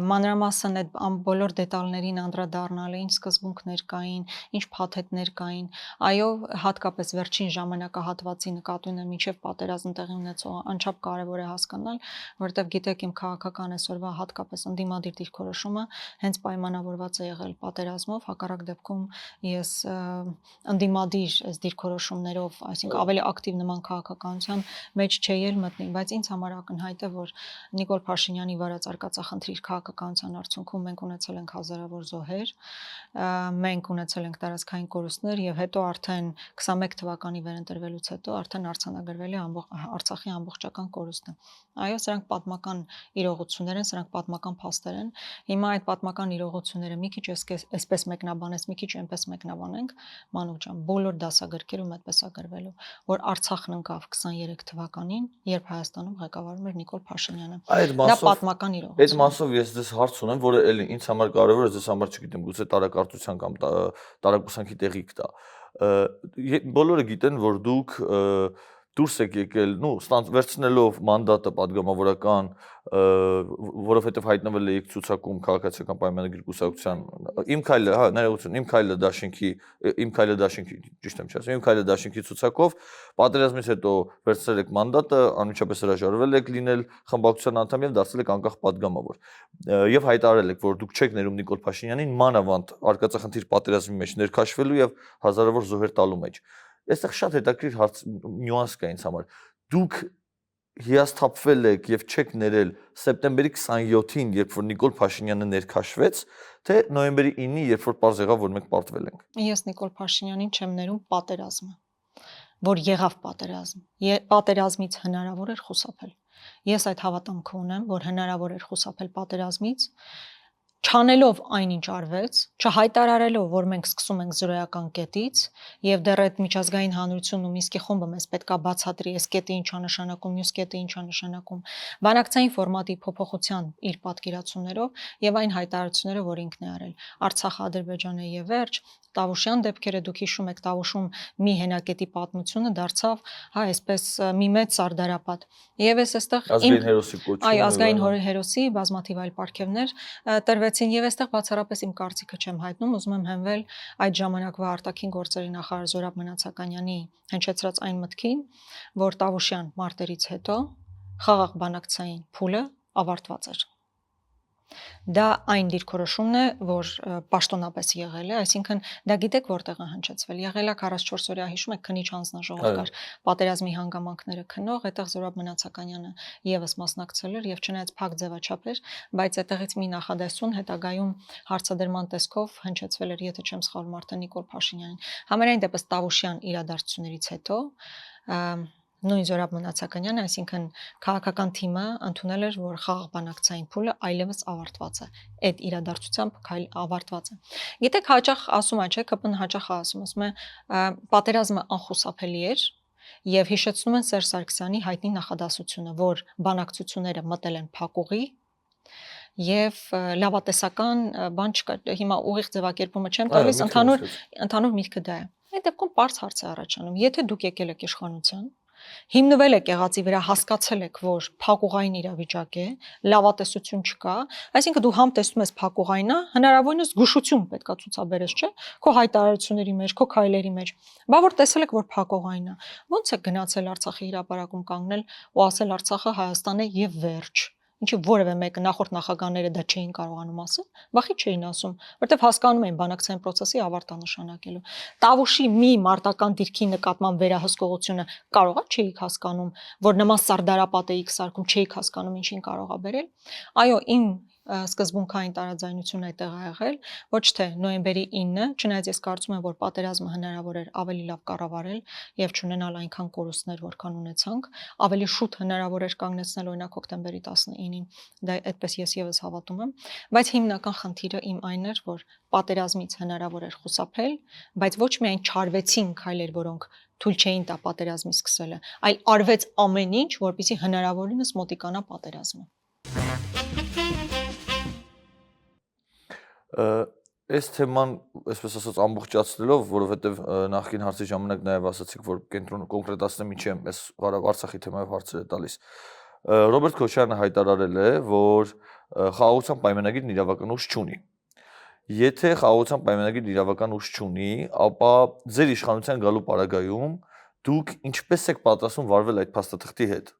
Speaker 2: մանրամասն այդ բոլոր դետալներին անդրադառնալը, ինչ սկզբունքներ կային, ինչ փաթեթներ կային, այո, հատկապես վերջին ժամանակահատվածի նկատի ունեմ մինչև պատերազմ տեղի ունեցող անչափ կարևոր է հասկանալ, որովհետև գիտեք իմ քաղաքական այսօրվա հատկապես ընդդիմադիր դիրքորոշումը հենց պայմանավորված է եղել պատերազմով, հակառակ դեպքում ես ընդդիմադիր այս դիրքորոշումներով, այսինքն ավելի ակտիվ նման քաղաքականության մեջ չէի մտնի, բայց ինձ համար ակնհայտ է, որ Նիկոլ Փաշինյանի վարած արկածախնդիր քաղաքականության արդյունքում մենք ունեցել ենք հազարավոր զոհեր, մենք ունեցել ենք տարածքային կորուստներ եւ հետո արդեն 21 թվականի վերընտրվելուց հետո արդեն արձանագրվել է Արցախի ամբողջական կորուստը։ Այո, սրանք պատմական իրողություններ են, սրանք պատմական փաստեր են։ Հիմա այդ պատմական իրողությունները մի քիչ այսպես մեկնաբանես, մի քիչ այնպես մեկնաբանենք, Մանուկ ջան, բոլոր դասագրքերում այդպես է գրվելու, որ Արցախն ընկավ 23 թվականին, երբ Հայաստանում ղեկավարում էր Նիկոլ Փաշինյանը։ Դա պատմական իրողություն։
Speaker 1: Այդ մասով ես դες հարց ունեմ, որը էլի ինձ համար կարևոր է, ձեզ համար չգիտեմ, գուցե տարակարծության կամ տարակուսանքի տեղիք տա։ Բոլորը գիտեն, որ դուք դուրս եք եկել, վերցնելով մանդատը падգամավորական, որովհետև հայտնվել եք ցուցակում քաղաքացիական պայմանագրի կուսակցության իմ քայլը, հա, ներողություն, իմ քայլը դաշինքի, ճիշտ եմ ասում, իմ քայլը դաշինքի ցուցակով պատերազմից հետո վերցրել եք մանդատը, անմիջապես հրաժարվել եք լինել խմբակցության անդամ եւ դարձել եք անկախ падգամավոր։ Եվ հայտարարել եք, որ դուք չեք ներում Նիկոլ Փաշինյանին մանավանդ արկածախնդիր պատերազմի մեջ ներքաշվելու եւ հազարավոր զոհեր տալու մեջ։ Այստեղ շատ հետաքրքիր նյուանս կա ինձ համար։ Դուք հիասթափվել եք եւ չեք ներել սեպտեմբերի 27-ին, երբ որ Նիկոլ Փաշինյանը ներքաշվեց, թե նոյեմբերի 9-ի, երբ որ պարզ եղավ, որ մենք պարտվել ենք։
Speaker 2: Ես Նիկոլ Փաշինյանին չեմ ներում պատերազմը, որ եղավ պատերազմ։ Պատերազմից հնարավոր էր խուսափել։ Ես այդ հավատամքը ունեմ, որ հնարավոր էր խուսափել պատերազմից, չանելով այնինչ արվեց, չհայտարարելով, որ մենք սկսում ենք զրոյական կետից եւ դեռ այդ միջազգային հանրությունն ու Մինսկի խումբը մեզ պետքա բացատրի, այս կետը ինչա նշանակում, մյուս կետը ինչա նշանակում, բանակցային ֆորմատի փոփոխության իր պատկերացումներով եւ այն հայտարարությունները, որ ինքն է արել։ Արցախը, Ադրբեջանը եւ վերջ, Տավուշյան դեպքերը դուք հիշում եք, Տավուշում մի հենակետի պատմությունը դարձավ, հա, այսպես մի մեծ սարդարապատ։ Եվ այստեղ
Speaker 1: ազգային հերոսի կոչումը,
Speaker 2: այո, ազգային հերոսի բազմաթիվ այլ պարգևներ տրվեցին եւ այստեղ բացառապես իմ կարծիքը չեմ հայտնում, ուզում եմ հենվել այդ ժամանակվա արտաքին գործերի նախարար Զորաբ Մնացականյանի հնչեցրած այն մտքին, որ Տավուշյան մարտերից հետո խաղաղ բանակցային փուլը ավարտված էր։ Դա այն դիրքորոշումն է, որ պաշտոնապես եղել է, այսինքն դա գիտեք որտեղ է հնչեցվել։ Եղել է 44 օրյա հիշում եք քնիչ հանձնաժողով կար, պատերազմի հանգամանքները քնող, այդտեղ Զորաբ Մնացականյանը եւս մասնակցել էր եւ չնայած փակ ձևաչափ էր, բայց այդտեղից մի նախադասություն հետագայում հարցադրման տեսքով հնչեցվել էր, եթե չեմ սխալվում, արդեն Նիկոլ Փաշինյանին։ Համենայն դեպս Տավուշյան իրադարձություններից հետո նույն Զորաբ Մնացականյանը, այսինքն քաղաքական թիմը ընդունել էր, որ խաղաղ բանակցային փուլը այլևս ավարտված է։ Այդ իրադարձությամբ ավարտված է։ Գիտեք, հաճախ ասում է, չէ՞, ԿՊ-ն հաճախ ասում է, պատերազմը անխուսափելի էր եւ հիշեցնում են Սերժ Սարգսյանի հայտնի նախադասությունը, որ բանակցությունները մտել են փակուղի եւ լավատեսական բան չկա։ Հիմա ուղիղ ձևակերպումը չեմ տալիս, ընդհանուր միտքը դա է։ Այդ դեպքում པարզ հարց է առաջանում, եթե դուք եկել եք իշխանության, հիմնվել եք եղածի վրա, հասկացել եք, որ փակուղային իրավիճակ է, լավատեսություն չկա, այսինքն դու համ տեսնում ես փակուղայինը, հնարավորինս զգուշություն պետքա ցուցաբերես, չէ՞, քո հայտարարությունների մեջ, քո քայլերի մեջ։ Բա որ տեսել եք, որ փակուղային է, ո՞նց է գնացել Արցախի հրապարակում կանգնել ու ասել Արցախը Հայաստան է եւ վերջ։ Ինչի որևէ մեկը նախորդ նախագահները դա չէին կարողանում ասել, բախի չէին ասում, որտեվ հասկանում էին բանակցային process-ի ավարտը նշանակելու։ Տավուշի մի մարտական դիրքի նկատմամբ վերահսկողությունը կարողա չէիք հասկանում, որ նման սարդարապատ էիք սարքում, չէիք հասկանում ինչին կարող է բերել։ Այո, իմ սկզբունքային տարաձայնությունը այդտեղ է եղել, ոչ թե նոյեմբերի 9-ը, չնայած ես կարծում եմ, որ պատերազմը հնարավոր էր ավելի լավ կառավարել եւ չունենալ այնքան կորուստներ, որքան ունեցանք, ավելի շուտ հնարավոր էր կանգնեցնել օրինակ հոկտեմբերի 19-ին, դա այդպես ես եւս հավատում եմ, բայց հիմնական խնդիրը իմ այն էր, որ պատերազմից հնարավոր էր խուսափել, բայց ոչ միայն չարվեցին քայլեր, որոնք թույլ չէին տա պատերազմի սկսելը, այլ արվեց ամեն ինչ, որպեսզի հնարավորինս մոտիկանա պատերազմը։
Speaker 1: Այս թեման, այսպես ասած, ամբողջացնելով, որովհետև նախկին հարցի ժամանակ նաև ասացիք, որ կոնկրետացնեմ ինչի եմ այս Արցախի թեմայով հարցերը տալիս։ Ռոբերտ Քոչարյանը հայտարարել է, որ խաղաղության պայմանագիրն իրավական ուժ չունի։ Եթե խաղաղության պայմանագիրն իրավական ուժ չունի, ապա ձեր իշխանության գալու պարագայում դուք ինչպես եք պատրաստվում վարվել այդ փաստաթղթի հետ։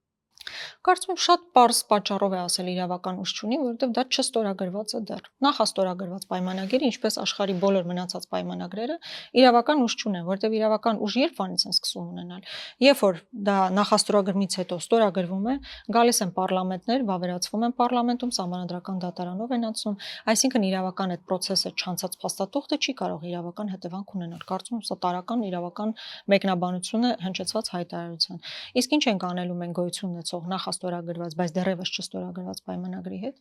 Speaker 2: Կարծում եմ շատ պարզ պատճառով է ասել իրավական ուժ չունի, որովհետև դա չստորագրված է դեռ։ Նախաստորագրված պայմանագիրը, ինչպես աշխարհի բոլոր մնացած պայմանագրերը, իրավական ուժ չունեն, որովհետև իրավական ուժ երբ են սկսում ունենալ։ Երբ որ դա նախաստորագրումից հետո ստորագրվում է, գալիս են պարլամենտներ, վավերացվում են պարլամենտում, սահմանադրական դատարանով են անցնում, այսինքն իրավական այդ process-ը չանցած փաստաթուղթը չի կարող իրավական հետևանք ունենալ։ Կարծում եմ սա տարական իրավական մեկնաբանությունը հնչեցված հայտարարության։ Իսկ ինչ ենք անելու մենք գոյություն ունեցող նախաստորագրված, բայց դեռևս չստորագրված պայմանագրի հետ,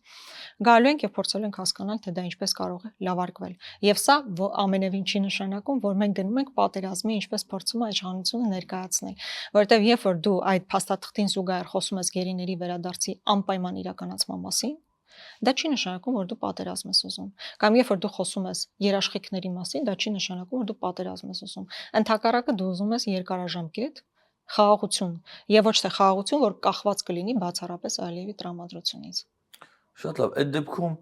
Speaker 2: գալու ենք եւ փորձելու ենք հասկանալ, թե դա ինչպես կարող է լավարկվել։ Եվ սա ամենևին չի նշանակում, որ մենք գնում ենք պատերազմի ինչպես փորձում է իշխանությունը ներկայացնել, որովհետեւ երբ որ դու այդ փաստաթղթին զուգահեռ խոսում ես գերիների վերադարձի անպայման իրականացման մասին, դա չի նշանակում, որ դու պատերազմ ես ուզում։ Կամ երբ որ դու խոսում ես երաշխիքների մասին, դա չի նշանակում, որ դու պատերազմ ես ուզում։ Ընդհակառակը դու ուզում ես երկարաժամկետ խաղաղություն եւ ոչ թե խաղաղություն, որ կախված կլինի բացառապես Ալիևի տրամադրությունից։
Speaker 1: Շատ լավ, այդ դեպքում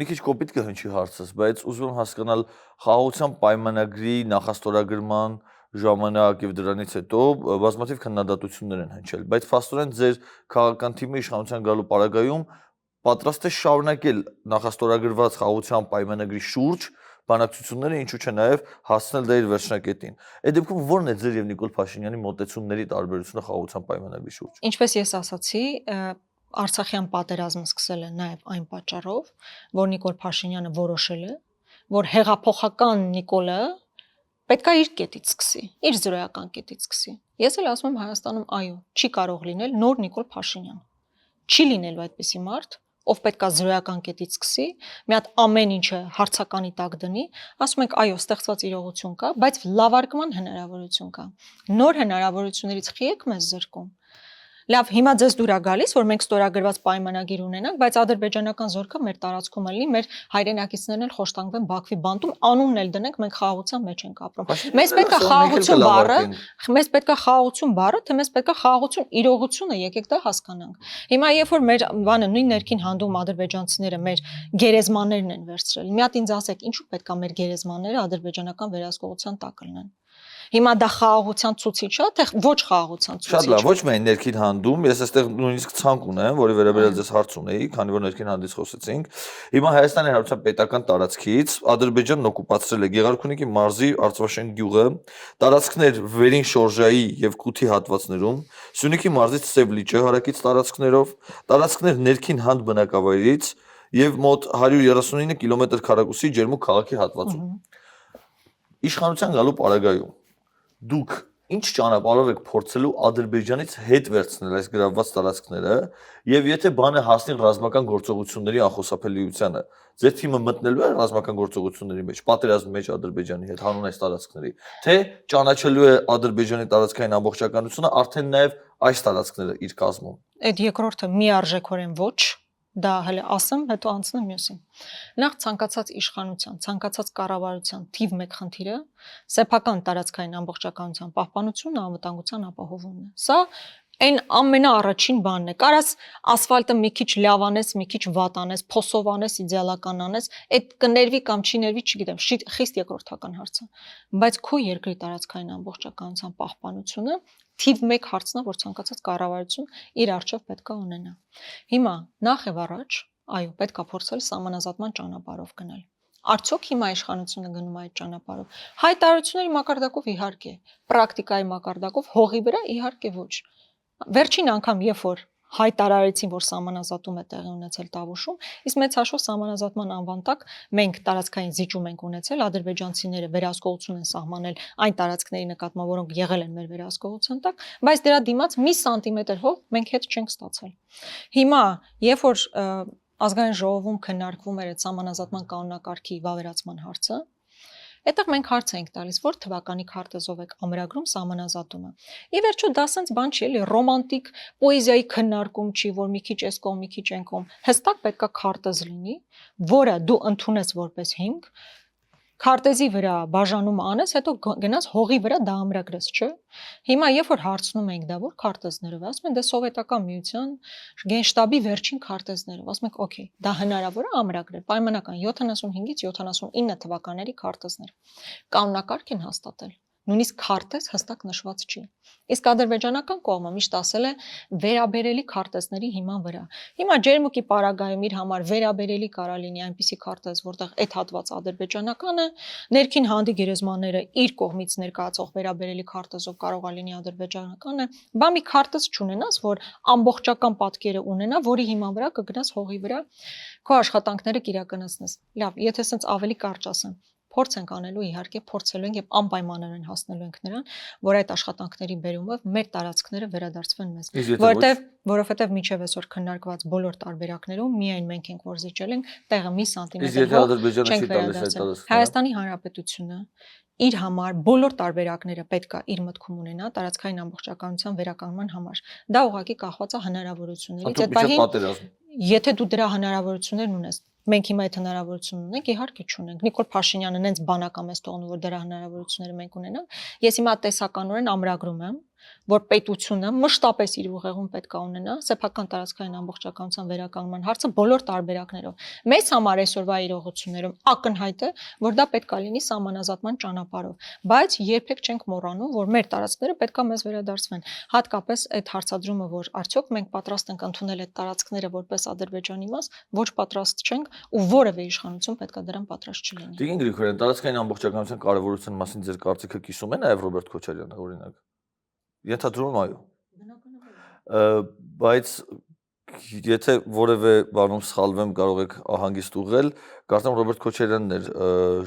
Speaker 1: մի քիչ կոպիտ կհնչի հարցս, բայց ուզում եմ հասկանալ խաղաղության պայմանագրի նախաստորագրման ժամանակ եւ դրանից հետո բազմաթիվ քննադատություններ են հնչել, բայց փաստորեն ձեր քաղաքական թիմը իշխանության գալու պարագայում պատրաստ է շարունակել նախաստորագրված խաղաղության պայմանագրի շուրջ բանակցությունները, ինչու՞ չէ նաև հասնել դա իր վերջնակետին։ Այդ դեպքում ո՞րն է ձեր եւ Նիկոլ Փաշինյանի մոտեցումների տարբերությունը խաղաղության պայմանագրի շուրջ։
Speaker 2: Ինչպես ես ասացի, Արցախյան պատերազմը սկսել է նաև այն պատճառով, որ Նիկոլ Փաշինյանը որոշել է, որ հեղափոխական Նիկոլը պետքա իր կետից սկսի, իր զրոյական կետից սկսի։ Ես էլ ասում եմ Հայաստանում, այո, չի կարող լինել նոր Նիկոլ Փաշինյան։ Չի լինելու այդպիսի մարդ, ով պետքա զրոյական կետից սկսի, մի հատ ամեն ինչը հարցականի տակ դնի, ասում ենք այո, ստեղծված իրողություն կա, բայց լավարկման հնարավորություն կա։ Նոր հնարավորություններից խի եք մեզ զրկում։ Լավ, հիմա ձեզ դուր է գալիս, որ մենք ստորագրված պայմանագիր ունենանք, բայց ադրբեջանական զորքը մեր տարածքում լինի, մեր հայրենակիցներն էլ խոշտանգվեն Բաքվի բանտում, անունն էլ դնենք, մենք խաղաղության մեջ ենք ապրում։ Մեզ պետքա խաղաղություն բառը, մեզ պետքա խաղաղություն բառը, թե մեզ պետքա խաղաղություն իրողությունը, եկեք դա հասկանանք։ Հիմա երբ որ մեր բանը նույն ներքին հանդում ադրբեջանցիները մեր գերեզմաներն են վերցրել, մի հատ ինձ ասեք, ինչու պետքա մեր գերեզմանները ադրբեջանական վերահսկողության տակ լինեն։ Հիմա դա խաղաղության ցուցիչ է, թե ոչ խաղաղության ցուցիչ։
Speaker 1: Շատ լավ, ոչ միայն ներքին հանդում, ես այստեղ նույնիսկ ցանկ ունեմ, որի վերաբերյալ ձեզ հարց ունեի, քանի որ ներքին հանդից խոսեցինք։ Հիմա Հայաստանի Հանրապետության պետական տարածքից Ադրբեջանն օկուպացրել է Գեղարքունիքի մարզի Արծվաշեն գյուղը, տարածքներ Վերին Շորժայի եւ Կութի հատվածներում, Սյունիքի մարզից Սև լիճը հարակից տարածքներով, տարածքներ ներքին հանդ բնակավայրից եւ մոտ 139 կիլոմետր քառակուսի Ջերմուկ քաղաքի հատվածում։ Իշխանության գալու պարագայում դուք ինչ ճանապարհով եք փորձելու Ադրբեջանից հետ վերցնել այս գրավված տարածքները եւ եթե բանը հասնի ռազմական գործողությունների անխուսափելիությանը, ձեր թիմը մտնելու է ռազմական գործողությունների մեջ, պատերազմի մեջ Ադրբեջանի հետ հանուն այս տարածքների, թե ճանաչելու է Ադրբեջանի տարածքային ամբողջականությունը արդեն նաեւ այս տարածքները իր կազմում։
Speaker 2: Այդ երկրորդը միարժեքորեն ոչ, դա հələ ասեմ, հետո անցնեմ մյուսին։ Նախ ցանկացած իշխանության, ցանկացած կառավարության թիվ 1 խնդիրը սեփական տարածքային ամբողջականության պահպանությունն ու անվտանգության ապահովումն է։ Սա այն ամենաառաջին բանն է։ Կարաս ասֆալտը մի քիչ լավ անես, մի քիչ վատ անես, փոսով անես, իդեալական անես, այդ կներվի կամ չի ներվի, չգիտեմ, խիստ երկրորդական հարց է։ Բայց քո երկրի տարածքային ամբողջականության պահպանությունը թիվ 1 հարցն է, որ ցանկացած կառավարություն իր առջև պետք է ունենա։ Հիմա նախ եւ առաջ, այո, պետք է փորձել սահմանազատման ճանապարհով գնալ։ Արդյոք հիմա իշխանությունը գնում է այդ ճանապարհով։ Հայտարարությունների մակարդակով իհարկե, պրակտիկայի մակարդակով հողի վրա իհարկե ոչ։ Վերջին անգամ, երբ որ հայտարարեցին, որ սահմանազատում է տեղի ունեցել Տավուշում, իսկ մեծ հաշվով սահմանազատման անվան տակ մենք տարածքային զիջում ենք ունեցել, ադրբեջանցիները վերահսկողություն են սահմանել այն տարածքների նկատմամբ, որոնք եղել են մեր վերահսկողության տակ, բայց դրա դիմաց մի սանտիմետր հող մենք հետ չենք ստացել։ Հիմա, երբ որ ազգային ժողովում քննարկվում էր այդ սահմանազատման կանոնակարգի վավերացման հարցը, այդտեղ մենք հարց ենք տալիս, որ թվականի քարտեզով եք ամրագրում սահմանազատումը։ Ի վերջո դա sense բան չի, էլի ռոմանտիկ պոեզիայի քննարկում չի, որ մի քիչ էս կողմ, մի քիչ այն կողմ։ Հստակ պետքա քարտեզ լինի, որը դու ընդունես որպես հիմք, քարտեզի վրա բաժանում անես, հետո գնաս հողի վրա դա ամրագրես, չէ՞։ Հիմա երբ որ հարցնում ենք դա որ քարտեզներով, ասում են դե սովետական միության գենշտաբի վերջին քարտեզներով, ասում ենք օքեյ, դա հնարավոր է ամրագրել, պայմանական 75-ից 79 թվականների քարտեզներ։ Կանոնակարգ են հաստատել։ Նույնիսկ քարտեզ հստակ նշված չի։ Իսկ ադրբեջանական կողմը միշտ ասել է վերաբերելի քարտեզների հիման վրա։ Հիմա Ջերմուկի պարագայում իր համար վերաբերելի կարա լինի այնպիսի քարտեզ, որտեղ այդ հատվածը ադրբեջանական է, ներքին հանդի գերեզմաները իր կողմից ներկայացող վերաբերելի քարտեզով կարող է լինի ադրբեջանական է, բա մի քարտեզ չունենաս, որ ամբողջական պատկերը ունենա, որի հիման վրա կգնաս հողի վրա քո աշխատանքները կիրականացնես։ Լավ, եթե սենց ավելի կարճ ասեմ, փորձ ենք անելու իհարկե փորձելու ենք եւ անպայմանորեն հասնելու ենք նրան, որ այդ աշխատանքների բերումով մեր տարածքները վերադարձվեն մեզ, որովհետեւ միջև այսօր քննարկված բոլոր տարբերակներում միայն մենք ենք որ զիջել ենք տեղը մի սանտիմետր չենք վերադարձել։ Հայաստանի Հանրապետությունը իր համար բոլոր տարբերակները պետք է իր մտքում ունենա տարածքային ամբողջականության վերականգնման համար։ Դա ուղղակի կախված է հնարավորություններից։ Այդ բանի եթե դու դրա հնարավորություններն ունես, մենք հիմա այդ հնարավորությունն ունենք, իհարկե չունենք։ Նիկոլ Փաշինյանը նենց բանական մեզ թողնում, որ դրա հնարավորությունները մենք ունենանք։ Ես հիմա տեսականորեն ամրագրում եմ, որ պետությունը մշտապես իր ուղեղում պետք է ունենա սեփական տարածքային ամբողջականության վերականգնման հարցը բոլոր տարբերակներով։ Մեզ համար այսօրվա իրողություններում ակնհայտ է, որ դա պետք է լինի սահմանազատման ճանապարհով, բայց երբեք չենք մոռանում, որ մեր տարածքները պետք է մեզ վերադարձվեն։ Հատկապես այդ հարցադրումը, որ արդյոք մենք պատրաստ ենք ընդունել այդ տարածքները որպես Ադրբեջանի մաս, ոչ պատրաստ չենք ու որևէ իշխանություն պետք է դրան պատրաստ չլինի։
Speaker 1: Տիկին Գրիգորյան, տարածքային ամբողջականության կարևորության մասին ձեր կարծիքը կիսում է նաև Ռոբերտ Քոչարյանը, օրինակ։ Ենթադրում այո։ Բայց եթե որևէ բանում սխալվեմ, կարող եք ահանգիստ ուղղել, կարծեմ Ռոբերտ Քոչարյանն էր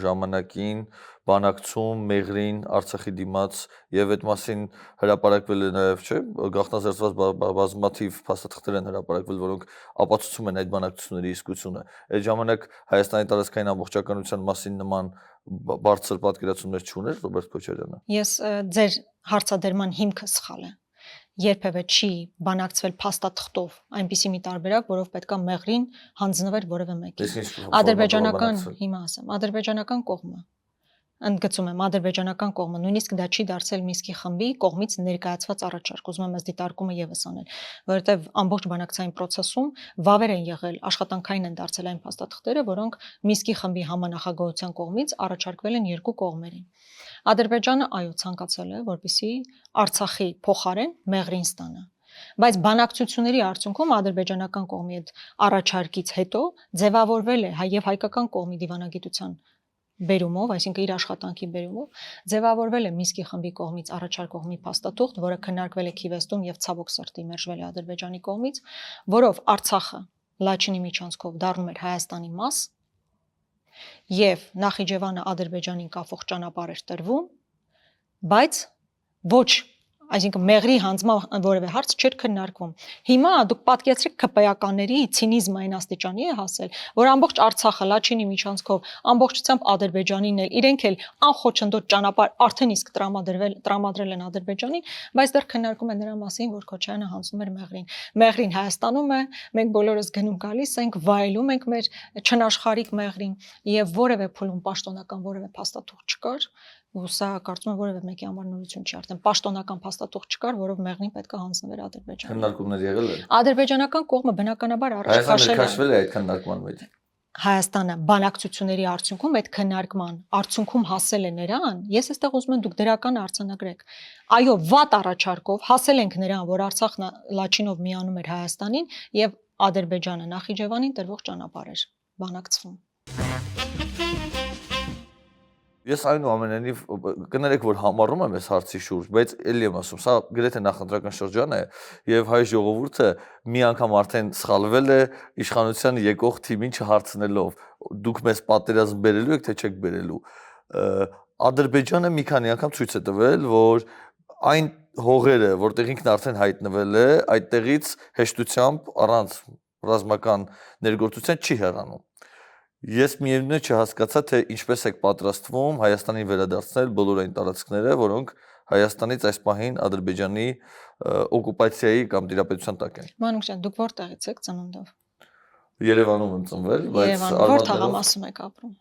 Speaker 1: ժամանակին բանակցում Մեղրին Արցախի դիմաց եւ այդ մասին հրապարակվել է նաեւ, չէ՞, գաղտնազերծված բազմաթիվ փաստաթղթեր են հրապարակվել, որոնք ապացուցում են այդ բանակցությունների իսկությունը։ Այդ ժամանակ Հայաստանի տարածքային ամբողջականության մասին նման բարձր պատկերացումներ չուներ Ռոբերտ Քոչարյանը։
Speaker 2: Ես ձեր հարցադրման հիմքը սխալ է։ Երբևէ չի բանակցվել փաստաթղթով այնպիսի մի տարբերակ, որով պետքա Մեղրին հանձնվեր որևէ մեկին։ Ադրբեջանական, հիմա ասեմ, ադրբեջանական կողմը ընդգծում եմ, ադրբեջանական կողմը նույնիսկ դա չի դարձել Մինսկի խմբի կողմից ներկայացված առաջարկ, ուզում եմ այս դիտարկումը եւս անել, որովհետեւ ամբողջ բանակցային process-ում վավեր են եղել, աշխատանքային են դարձել այն փաստաթղթերը, որոնք Մինսկի խմբի համանախագահության կողմից առաջարկվել են երկու կողմերին։ Ադրբեջանը այո ցանկացել է, որպեսզի Արցախի փոխարեն Մեղրին ստանա։ Բայց բանակցությունների արդյունքում ադրբեջանական կողմի այդ առաջարկից հետո ձևավորվել է եւ հայկական կողմի դիվանագիտության բերումով, այսինքն իր աշխատանքի բերումով, ձևավորվել է Մինսկի խմբի կողմից առաջարկող մի փաստաթուղթ, որը քննարկվել է Քիվեստում եւ ցավոք սրտի մերժվել է Ադրբեջանի կողմից, որով Արցախը Լաչինի միջանցքով դառնում էր Հայաստանի մաս եւ Նախիջևանը Ադրբեջանին կապող ճանապարհ էր տրվում, բայց ոչ, այսինքն Մեղրի հանձնման որևէ հարց չէր քննարկվում։ Հիմա դուք պատկերացրեք ԿՊԵ-ականների ցինիզմը այն աստիճանի է հասել, որ ամբողջ Արցախը Լաչինի միջանցքով ամբողջությամբ Ադրբեջանին էլ իրենք էլ անխոչնդոտ ճանապարհ արդեն իսկ տրամադրել են Ադրբեջանին, բայց դեռ քննարկում են նրա մասին, որ Քոչարյանը հանձնում էր Մեղրին։ Մեղրին Հայաստանում է, մենք բոլորս գնում գալիս ենք, վայելում ենք մեր չնաշխարհիկ Մեղրին եւ որևէ փուլում պաշտոնական որևէ փաստաթուղթ չկար։ Ու սա կարծում եմ որևէ մեկի համար նորություն չի, արդեն պաշտոնական փաստաթուղթ չկար, որով Մեղրին պետք է հանձնվեր Ադրբեջանին։
Speaker 1: Քննարկումներ եղել են։
Speaker 2: Ադրբեջանական կողմը բնականաբար առաջ
Speaker 1: քաշվել է այդ քննարկման մեջ։
Speaker 2: Հայաստանը բանակցությունների արդյունքում այդ քննարկման արդյունքում հասել է նրան, ես այստեղ ուզում եմ դուք դրական արձանագրեք։ Այո, վատ առաջարկով հասել ենք նրան, որ Արցախն Լաչինով միանում էր Հայաստանին եւ Ադրբեջանը Նախիջևանին տրվող ճանապարհ էր բանակցվում։
Speaker 1: Ես այնուամենայնիվ կներեք, որ համառում եմ այս հարցի շուրջ, բայց էլի եմ ասում, սա գրեթե նախընտրական շրջան է եւ հայ ժողովուրդը մի անգամ արդեն սխալվել է իշխանության եկող թիմին չհարցնելով, դուք մեզ պատերազմ բերելու եք, թե չեք բերելու։ Ադրբեջանը մի քանի անգամ ցույց է տվել, որ այն հողերը, որտեղ ինքն արդեն հայտնվել է, այդտեղից հեշտությամբ առանց ռազմական ներգործության չի հեռանում։ Ես միևնույն է չհասկացա, թե ինչպես եք պատրաստվում Հայաստանին վերադարձնել բոլոր այն տարածքները, որոնք Հայաստանից այս պահին Ադրբեջանի օկուպացիայի կամ դիրապետության տակ են։
Speaker 2: Մանուկ ջան, դուք որտեղից եք ծնունդով։
Speaker 1: Երևանում եմ ծնվել, բայց
Speaker 2: Ո՞ր թաղամասում եք ապրում։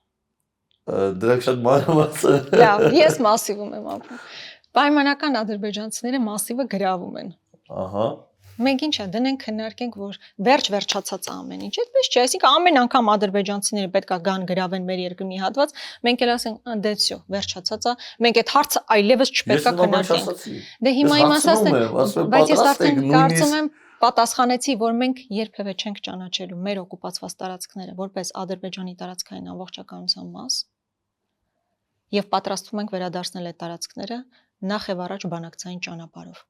Speaker 1: Դրանք շատ մանրամաս են։
Speaker 2: Լավ, ես Մասիվում եմ ապրում։ Պայմանական ադրբեջանցիները Մասիվը գրավում են։
Speaker 1: Ահա։
Speaker 2: Մենք ինչ է դնենք քննարկենք, որ վերջ-վերջացած ամեն ինչ, այդպես չէ, այսինքն ամեն անգամ ադրբեջանցիները պետքա գան գրավեն մեր երկրի մի հատված, մենք էլ ասենք, դե всё, վերջացած է, մենք այդ հարցը այլևս չպետքա քննարկենք։ Դե հիմա իմ ասածն է, բայց ես արդեն կարծում եմ պատասխանեցի, որ մենք երբևէ չենք ճանաչելու մեր օկուպացված տարածքները որպես Ադրբեջանի տարածքային ամբողջականության մաս եւ պատրաստվում ենք վերադարձնել այդ տարածքները նախ եւ առաջ բանակցային ճանապարհով։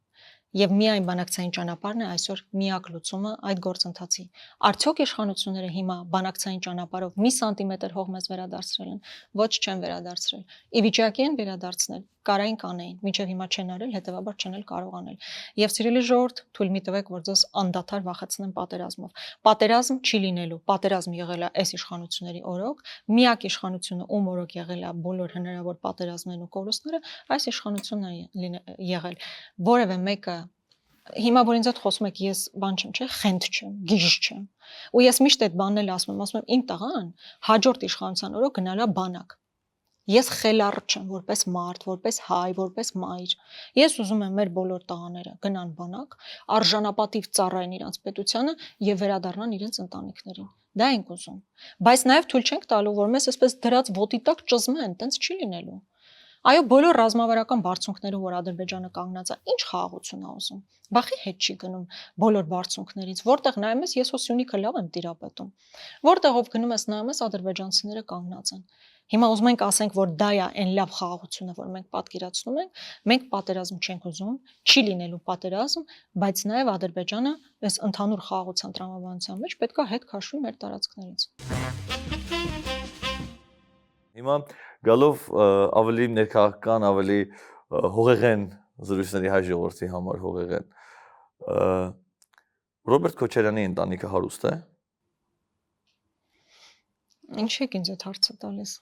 Speaker 2: Եվ միայն բանակցային ճանապարհն է այսօր միակ լուծումը այդ գործընթացի։ Արդյոք իշխանությունները հիմա բանակցային ճանապարհով մի սանտիմետր հող մեզ վերադարձրել են, ոչ չեն վերադարձրել։ Ի վիճակի են վերադարձնել, կարային կանեին, մինչև հիմա չեն արել, հետեւաբար չեն էլ կարող անել։ Եվ սիրելի ժողովուրդ, թույլ մի տվեք, որ ձեզ անդադար վախեցնեմ պատերազմով։ Պատերազմ չի լինելու, պատերազմ եղել է այս իշխանությունների օրոք, միակ իշխանությունը ում օրոք եղել է բոլոր հնարավոր պատերազմներն ու կորուստները, այս իշխանությունն է եղել։ Որևէ մեկը Հիմա որ ինձ հետ խոսում եք, ես բան չեմ, չէ, խենթ չեմ, գիժ չեմ։ Ու ես միշտ այդ բանն էլ ասում եմ, իմ տղան հաջորդ իշխանության օրոք գնալու է բանակ։ Ես խելառ չեմ, որպես մարդ, որպես հայ, որպես մայր։ Ես ուզում եմ մեր բոլոր տղաները գնան բանակ, արժանապատիվ ծառայեն իրենց պետությանը եւ վերադառնան իրենց ընտանիքներին։ Դա ենք ուզում։ Բայց նաեւ թույլ չենք տալու, որ մեզ այսպես դրած ոտի տակ ճզմեն, տենց չի լինելու։ Այո, բոլոր ռազմավարական բարձունքներով, որ Ադրբեջանը կանգնած է, ինչ խաղաղություն է ուզում։ Բախի հետ չի գնում բոլոր բարձունքներից, որտեղ նայում ես, ես Սյունիքը լավ եմ տիրապետում։ Որտեղով գնում ես, նայում ես, ադրբեջանցիները կանգնած են։ Հիմա ուզում ենք ասենք, որ դա է այն լավ խաղաղությունը, որ մենք պատկերացնում ենք պատերազմ չենք ուզում, չի լինելու պատերազմ, բայց նաև Ադրբեջանը այս ընդհանուր խաղաղության տրամաբանության մեջ պետք է հետ քաշվի մեր տարածքներից։
Speaker 1: Հիմա գալով ավելի ներքաղաքական, ավելի հողեղեն զրույցների հայ ժողովրդի համար հողեղեն։ Ռոբերտ Քոչարյանի ընտանիքը հարուստ է։
Speaker 2: Ինչ եք ինձ այդ հարցը տալիս։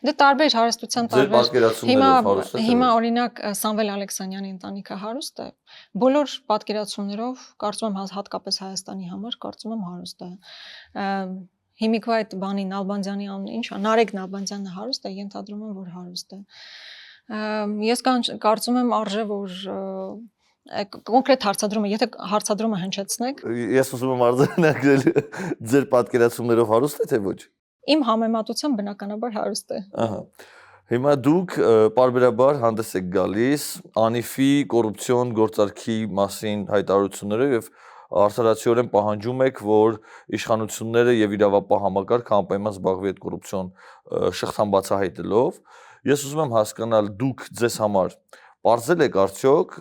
Speaker 2: Դե տարբեր հարստության տարբեր։ Հիմա օրինակ Սամվել Ալեքսանյանի ընտանիքը հարուստ է։ Բոլոր պատկերացումներով կարծում եմ հատկապես Հայաստանի համար կարծում եմ հարուստ է։ Հիմիկվա այդ բանի Նալբանդյանի անունը ինչ է, Նարեկ Նալբանդյանը հարուստ է, ենթադրում եմ, որ հարուստ է։ Ես կարծում եմ արժե որ կոնկրետ հարցադրումը, եթե հարցադրումը հնչեցնեք։
Speaker 1: Ես ուզում եմ արձանագրել ձեր պատկերացումներով հարուստ է թե ոչ։
Speaker 2: Իմ համեմատությամբ բնականաբար հարուստ է։
Speaker 1: Ահա։ Հիմա դուք պարբերաբար հանդես եք գալիս անիֆի կոռուպցիոն գործարքի մասին հայտարարություններով եւ արդարացիորեն պահանջում եք, որ իշխանությունները եւ իրավապահ համակարգը անպայման զբաղվի այդ կոռուպցիոն շղթան բացահայտելով։ Ես ուզում եմ հասկանալ, դուք ձեզ համար պարզել եք արդյոք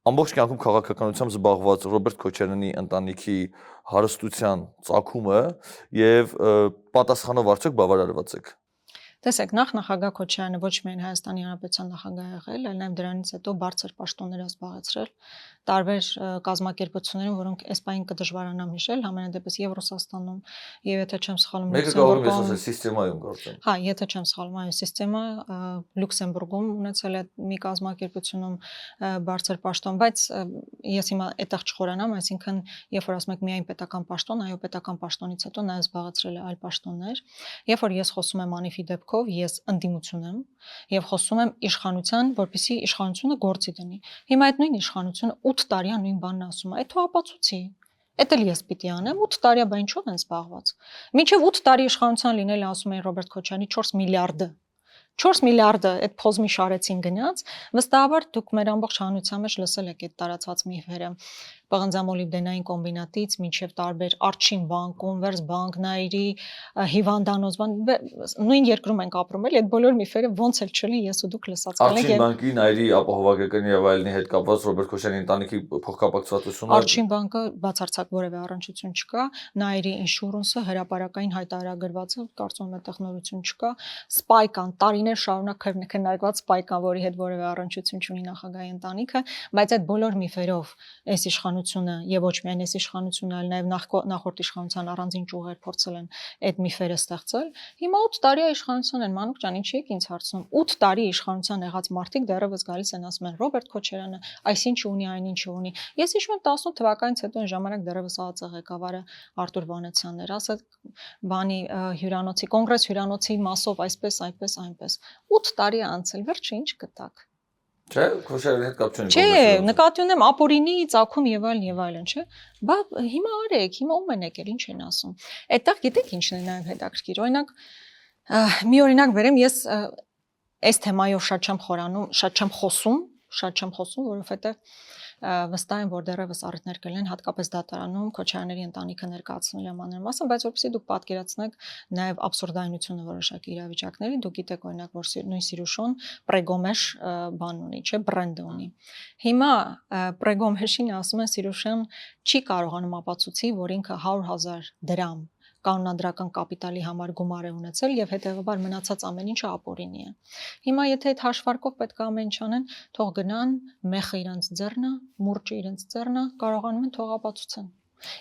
Speaker 1: ամբողջ կյանքում քաղաքականությամբ զբաղված Ռոբերտ Քոչարյանի ընտանիքի հարստության ծագումը եւ պատասխանով արդյոք բավարարված եք։
Speaker 2: Տեսեք, նախագահ Քոչարյանը ոչ միայն Հայաստանի Հանրապետության նախագահ եղել, այլ նաև դրանից հետո բարձր պաշտոններ զբաղեցրել տարբեր կազմակերպություններում, որոնք այս պահին կդժվարանամ հիշել, համենայնդեպս եւ Ռուսաստանում, եւ եթե չեմ սխալվում,
Speaker 1: Մեկը կարող եմ ասել սիստեմայում գործել։
Speaker 2: Հա, եթե չեմ սխալվում, այո, սիստեմա Լյուքսեմբուրգում ունեցել է մի կազմակերպությունում բարձր պաշտոն, բայց ես հիմա այդտեղ չխորանամ, այսինքն երբ որ ասում եք միայն պետական պաշտոն, այո, պետական պաշտոնից հետո նաև զբաղեցրել է այլ պաշտոններ, երբ որ ես խոսում եմ անիֆի դեպքով, ես ընդդիմություն եմ եւ խոսում եմ իշխանության, որպեսզի իշխանությունը գործի դնի։ Հիմա այդ նույն իշխանությունը 8 տարի է նույն բանն ասում է, այդ ապացուցի։ Էդ էլ ես պիտի անեմ 8 տարի է, բա ինչով են զբաղված։ Մինչև 8 տարի իշխանության լինել ասում են Ռոբերտ Քոչարյանի 4 միլիարդը 4 միլիարդը այդ փոզմի շարեցին գնաց, վստահաբար դուք մեր ամբողջ հանրության մեջ լսել եք այդ տարածված միֆերը, պղնձամոլիբդենային կոմբինատից մինչև տարբեր Արչին բանկ, Կոնվերս բանկ, Նաիրի հիվանդանոց բան, նույն երկրում ենք ապրում, էլ այդ բոլոր միֆերը ոնց էլ չլի, ես ու դուք լսած
Speaker 1: կլինեք։ Արչին բանկի, Նաիրի ապահովագրական եւ այլնի հետ կապված Ռոբերտ Քոչարյանի ընտանիքի փոխկապակցվածությունը
Speaker 2: Արչին բանկը բացարձակ որևէ առնչություն չկա, Նաիրի ինշուրանսը հրապարակային հայտարարագրվածը կարծում եմ տեխնոլոգիություն չկա, Սպայկան տարիներ շարունակ քննարկված Սպայկան, որի հետ որևէ առնչություն չունի նախագահի ընտանիքը, բայց այդ բոլոր միֆերով այս իշխանությունը եւ ոչ միայն այս իշխանությունը, այլ նաեւ նախորդ իշխանության առանձին ճյուղեր փորձել են այդ միֆերը ստեղծել։ Հիմա 8 տարի է իշխանություն են, Մանուկ ջան, ինչի եք ինձ հարցնում։ 8 տարի իշխանության եղած մարդիկ դեռևս գալիս են ասում են Ռոբերտ Քոչարյանը այսինչ ունի, այնինչ ունի։ Ես հիշում եմ 18 թվականից հետո այն ժամանակ դեռևս ԱԱԾ ղեկավարը Արտուր Վանեցյանն էր, ասած բանի հյուրանոցի, կոնգրես հյուրանոցի մասով այսպես, այնպես։ 8 տարի է անցել, վերջը ինչ գտակ։
Speaker 1: Չէ, Քոչարյանի հետ կապ չունի։
Speaker 2: Չէ, նկատի ունեմ ապօրինի ծագում եւ այլն, չէ։ Բա հիմա արեք, հիմա ում են եկել, ինչ են ասում։ Այդտեղ գիտեք ինչն է նաեւ հետաքրքիր։ Օրինակ, մի օրինակ բերեմ, ես այս թեմայով շատ չեմ խոսում, որովհետեւ վստահ եմ, որ դեռևս առիթներ կլինեն հատկապես դատարանում Քոչարյանների ընտանիքը ներկայացնելու մանրամասն, բայց որպեսզի դուք պատկերացնեք նաև абսուրդայնությունը որոշակի իրավիճակների, դուք գիտեք օրինակ, որ նույն Սիրուշոն Պրեգոմեշ բան ունի, չէ, բրենդ ունի։ Հիմա Պրեգոմեշին ասում են Սիրուշոն չի կարողանում ապացուցի, որ ինքը 100,000 դրամ կանոնադրական կապիտալի համար գումար է ունեցել եւ հետեւաբար մնացած ամեն ինչը ապօրինի է։ Հիմա եթե այդ հաշվարկով պետք է ամեն ինչ անեն, թող գնան, մեխը իրենց ձեռնը, մուրճը իրենց ձեռնը, կարողանում են թող ապացուցեն։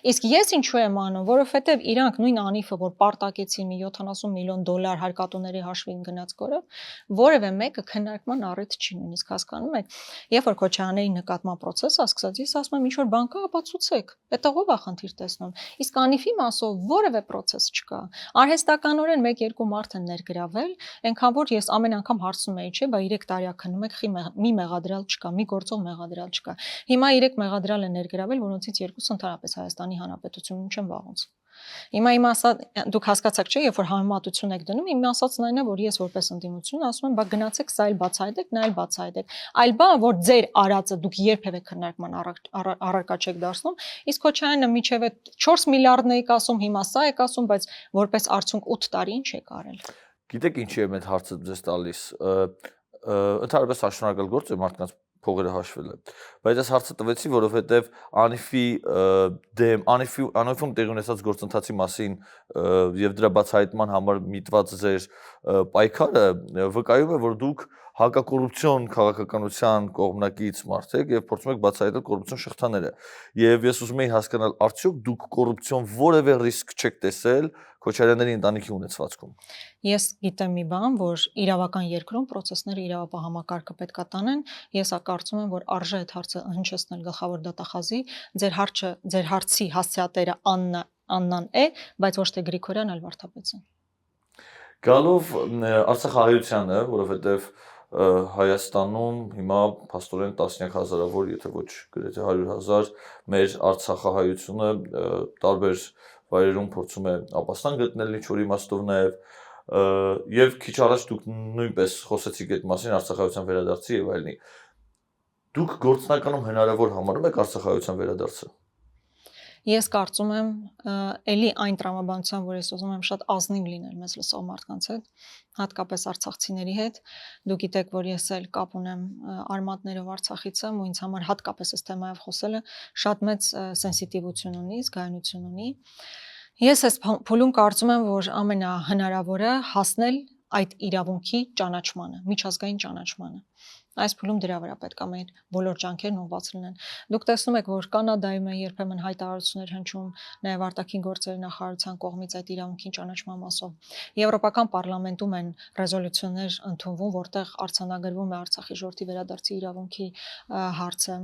Speaker 2: Իսկ ես ինչու եմ անում, որովհետև իրանք նույն անիֆը, որ պարտակեցին մի 70 միլիոն դոլար հարկատուների հաշվին գնաց կորավ, որևէ մեկը քննարկման առիթ չի նույնիսկ հասկանում եք։ Երբ որ Քոչարյանների նկատմամբ process-ը սկսած, ես ասում եմ, ինչ որ բան կա, ապացուցեք։ Այդտեղ ով է խնդիր տեսնում։ Իսկ անիֆի մասով որևէ process չկա։ Արհեստականորեն 1-2 մարդ են ներգրավել, այնքան որ ես ամեն անգամ հարցնում եի, չէ, բա 3 տարի քննում եք, մի մեղադրյալ չկա, մի գործով մեղադրյալ չկա։ Հիմա 3 մեղադրյալ են ներգրավել, որոնցից 2-ը ընդհանրապես Հայաստանի Հանրապետությունում չեմ վաղուց։ Հիմա դուք հասկացաք չէ, երբ որ համեմատություն եք դնում, իմ ասածն այն է, որ ես որպես ընդդիմություն ասում եմ, բա գնացեք սա էլ բացահայտեք, նա էլ բացահայտեք։ Այլ բան, որ ձեր արածը դուք երբևէ քննարկման առարկա չեք դարձնում, իսկ Քոչարյանը միջև 4 միլիարդն եք ասում, հիմա սա եք ասում, բայց որպես արդյունք 8 տարի ինչ եք արել։
Speaker 1: Գիտեք ինչի եմ այդ հարցը ձեզ տալիս։ Ընդհանրապես հաշվարկել գործ է մարդկանց փողերը հաշվել է, բայց այս հարցը տվեցի, որովհետև անիֆում տեղի ունեցած գործընթացի մասին եւ դրա բացահայտման համար միտված ձեր պայքարը վկայում է, որ դուք հակակոռուպցիոն քաղաքականության կողմնակից մարդ եք եւ փորձում եք բացահայտել կոռուպցիոն շղթաները։ Եվ ես ուզում եի հասկանալ, արդյոք դուք կոռուպցիոն որևէ ռիսկ չեք տեսել Քոչարյանների ընտանիքի ունեցվածքում։
Speaker 2: Ես գիտեմ մի բան, որ իրավական երկրում process-ները իրավապահ համակարգը պետք է տանեն, ես կարծում եմ, որ արժե այդ հարցը հնչեցնել գլխավոր դատախազի, ձեր հարցի հասցեատերը Աննան է, բայց ոչ թե Գրիգորյան, այլ Վարդապետյան։
Speaker 1: Գալով Արցախահայությանը, որովհետև Հայաստանում հիմա փաստորեն տասնյակ հազարավոր, եթե ոչ գրեթե 100,000 մեր արցախահայությունը տարբեր վայրերում փորձում է ապաստան գտնել ինչ որ իմաստով նաև Եվ քիչ առաջ դուք նույնպես խոսեցիք այդ մասին արցախայցյան վերադարձի եւ այլնի։ Դուք գործնականում հնարավոր համարում եք արցախայցյան վերադարձը։
Speaker 2: Ես կարծում եմ, էլի այն տրամաբանության, որ ես ուզում եմ շատ ազնիվ լինել մեզ լսող մարդկանց հետ, հատկապես արցախցիների հետ։ Դուք գիտեք, որ ես էլ կապ ունեմ արմատներով Արցախից եմ ու ինձ համար հատկապես այս թեմայով խոսելը շատ մեծ սենսիտիվություն ունի, զգայունություն ունի։ Ես այս փուլում կարծում եմ, որ ամենահնարավորը հասնել այդ իրավունքի ճանաչմանը, միջազգային ճանաչմանը։ Այս փուլում դրա վրա պետք է մեր բոլոր ջանքերն ուղղված լինեն։ Դուք տեսնում եք, որ Կանադայում է երբեմն հայտարարություններ հնչում նաև արտաքին գործերի նախարարության կողմից այդ իրավունքին ճանաչման մասով։ Եվրոպական պարլամենտում են ռեզոլյուցիաներ ընդունվում, որտեղ արձանագրվում է Արցախի ժողովրդի վերադարձի իրավունքի հարցը։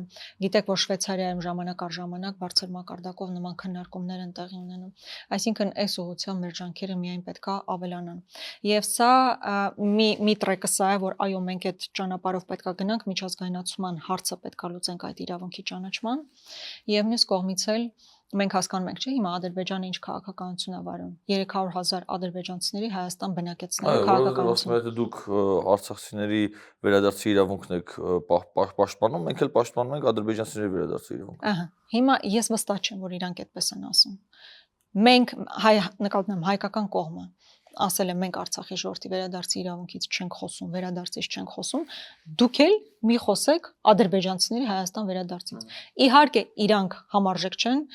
Speaker 2: Գիտեք, որ Շվեյցարիայում ժամանակ առ ժամանակ բարձր մակարդակով նման քննարկումներ են տեղի ունենում։ Այսինքն այս ուղղությամբ մեր ջանքերը միայն պետք է ավելանան։ Եվ սա մի տրեկը սա է, որ այո, մենք այդ ճանապարհով պետք է գնանք, միջազգայնացման հարցը պետք է լուծենք այդ իրավունքի ճանաչման, եւ մյուս կողմից էլ մենք հասկանում ենք, չէ՞, հիմա Ադրբեջանը ինչ քաղաքականություն է վարում։ 300,000 ադրբեջանցիների Հայաստան բնակեցնելու քաղաքականություն։
Speaker 1: Այո, դուք արցախցիների վերադարձի իրավունքն եք պաշտպանում, մենք էլ պաշտպանում ենք ադրբեջանցիների վերադարձի իրավունքը։
Speaker 2: Ահա, հիմա ես վստահ չեմ, որ իրանք այդպես են ասում։ Մենք նկատում եմ հայկական կողմը ասել է մենք Արցախի ժողովրդի վերադարձի իրավունքից չենք խոսում, վերադարձից չենք խոսում, դուք էլ մի խոսեք ադրբեջանցիների Հայաստան վերադարձից։ Իհարկե, իրանք համարժեք չեն,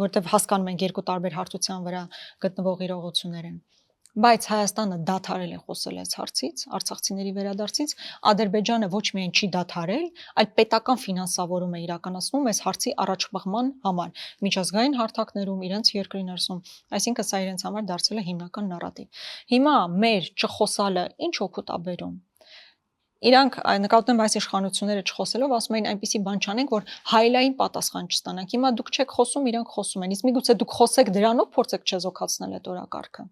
Speaker 2: որտեղ հասկանում են երկու տարբեր հարթության վրա գտնվող իրողություններ են։ Բայց Հայաստանը դադարել է խոսել այս հարցից, արցախցիների վերադարձից, Ադրբեջանը ոչ միայն չի դադարել, այլ պետական ֆինանսավորում է իրականացնում այս հարցի առաջխաղման համար, միջազգային հարթակներում, իրենց երկրի ներսում, այսինքն սա իրենց համար դարձել է հիմնական նարատիվ։ Հիմա մեր չխոսալը ինչ օգուտ է բերում։ Իրանք նկատում եմ այս իշխանությունները չխոսելով ասում են այնպիսի բան չանենք, որ հայլային պատասխան չստանանք։ Հիմա դուք չեք խոսում, իրանք խոսում են։ Իսկ միգուցե դուք խոսեք դրանով փորձեք չեզոքացնել այդ օրակարգը։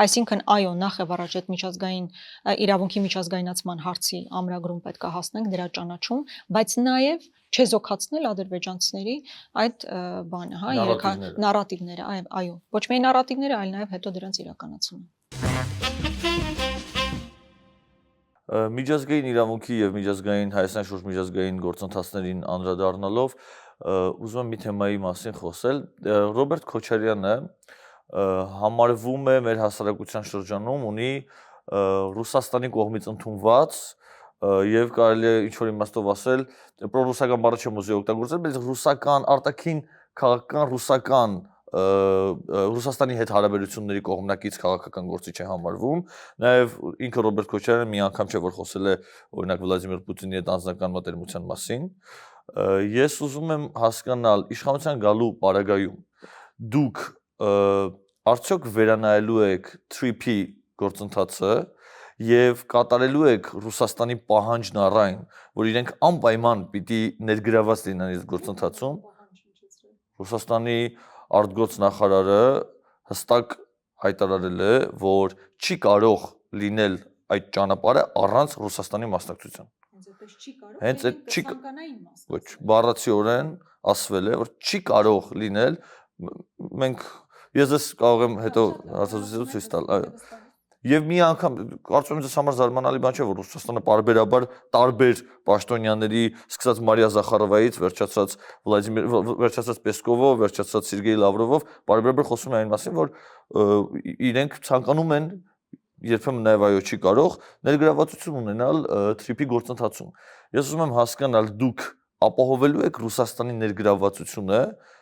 Speaker 2: Այսինքն այո, նախ եւ առաջ այդ միջազգային իրավունքի միջազգայնացման հարցի ամրագրում պետք է հասնենք դրա ճանաչում, բայց նաեւ չեզոքացնել ադրբեջանցիների այդ բանը, հա, նարատիվները, այո, ոչ միայն նարատիվները, այլ նաեւ հետո դրանց իրականացումը։
Speaker 1: Միջազգային իրավունքի եւ միջազգային Հայաստանի շուրջ միջազգային գործընթացներին անդրադառնալով ուզում եմ մի թեմայի մասին խոսել։ Ռոբերտ Քոչարյանը համարվում է մեր հասարակության շրջանում ունի Ռուսաստանի կողմից ընդունված եւ կարելի է ինչ-որ իմաստով ասել պրոռուսական բառը չեմ ուզի օգտագործել, բայց ռուսական արտաքին քաղաքական ռուսական Ռուսաստանի հետ հարաբերությունների կողմնակից քաղաքական գործիչ է համարվում։ Նաև ինքը Ռոբերտ Քոչարյանը մի անգամ չէ որ խոսել է օրինակ Վլադիմիր Պուտինի հետ անձնական մտերմության մասին։ Ես ուզում եմ հասկանալ իշխանության գալու պարագայում դուք արդյոք վերանայելու եք TRIP-ի գործընթացը եւ կատարելու եք Ռուսաստանի պահանջն առայն, որ իրենք անպայման պիտի ներգրաված լինեն այս գործընթացում։ Ռուսաստանի արտգործնախարարը հստակ հայտարարել է, որ չի կարող լինել այդ ճանապարհը առանց Ռուսաստանի մասնակցության։ Հենց այդ չի ոչ բառացիորեն ասվել է, որ չի կարող լինել, ես կարող եմ հետո հարցազրույցը ցույց տալ, այո։ Եվ մի անգամ կարծում եմ ձեզ համար զարմանալի բան չէ, որ Ռուսաստանը պարբերաբար տարբեր պաշտոնյաների, սկսած Մարիա Զախարովայից, վերջացած Պեսկովով, վերջացած Սերգեյ Լավրովով, պարբերաբար խոսում են այն մասին, որ իրենք ցանկանում են երբեմն նաև այո չի կարող ներգրավվածություն ունենալ TRIP-ի գործընթացում։ Ես ուզում եմ հասկանալ դուք ապահովելու եք Ռուսաստանի ներգրավվածությունը,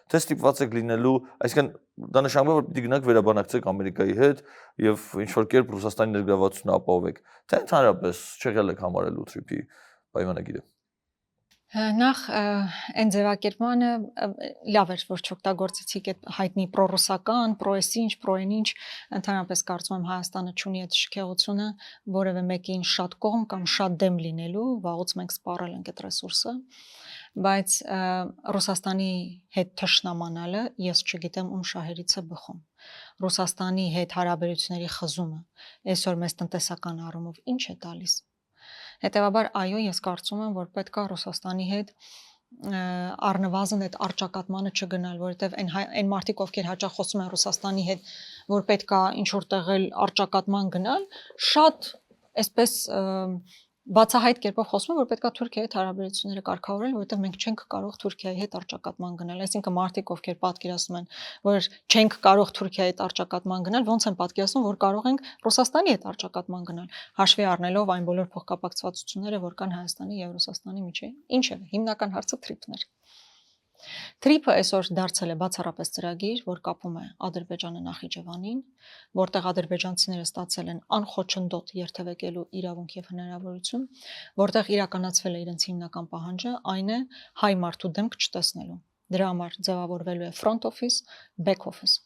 Speaker 1: թե ստիպված եք լինելու, այսինքն դա նշանակում է որ պիտի գնաք վերաբանակցեք Ամերիկայի հետ եւ ինչ որ կերպ Ռուսաստանի ներգրավվածությունը ապահովեք, թե ընդհանրապես չեղել եք համարելու TRIP-ի պայմանագիրը։
Speaker 2: Նախ այն ձևակերպմանը լավ էր, որ չօգտագործեցիք այդ հայտնի պրոռուսական, պրոեսինչ, պրոենինչ, ընդհանրապես կարծում եմ Հայաստանը չունի այդ շքեղությունը որևէ մեկին շատ կողմ կամ շատ դեմ լինելու, վաղուց մենք սպառել ենք այդ ռեսուրսը, բայց Ռուսաստանի հետ թշնամանալը ես չգիտեմ ում շահերից է բխում։ Ռուսաստանի հետ հարաբերությունների խզումը այսօր մեզ տնտեսական առումով ինչ է տալիս։ Հետևաբար այո, ես կարծում եմ, որ պետք է Ռուսաստանի հետ առնվազն այդ արճակատմանը չգնալ, որովհետև այն մարդիկ, ովքեր հաճախ խոսում են Ռուսաստանի հետ, որ պետք է ինչ որ տեղել արճակատման գնալ, շատ այսպես բացահայտ կերպով խոսում են, որ պետք է Թուրքիայի հետ հարաբերությունները կարգավորել, որովհետև մենք չենք կարող Թուրքիայի հետ արճակատման գնալ։ Այսինքն մարդիկ, ովքեր պատկերացնում են, որ չենք կարող Թուրքիայի հետ արճակատման գնալ, ոնց են պատկերացնում, որ կարող ենք Ռուսաստանի հետ արճակատման գնալ, հաշվի առնելով այն բոլոր փոխկապակցվածությունները, որ կան Հայաստանի եւ Ռուսաստանի միջեւ։ Ինչևէ, հիմնական հարցը թրիփն էր։ Թրիփը այսօր դարձել է բացառապես ծրագիր, որ կապում է Ադրբեջանը Նախիջևանին, որտեղ ադրբեջանցիները ստացել են անխոչնդոտ երթևեկելու իրավունք եւ հնարավորություն, որտեղ իրականացվել է իրենց հիմնական պահանջը, այն է հայ մարդու դեմք չտեսնելու։ Դրա համար ձևավորվելու է front office, back office։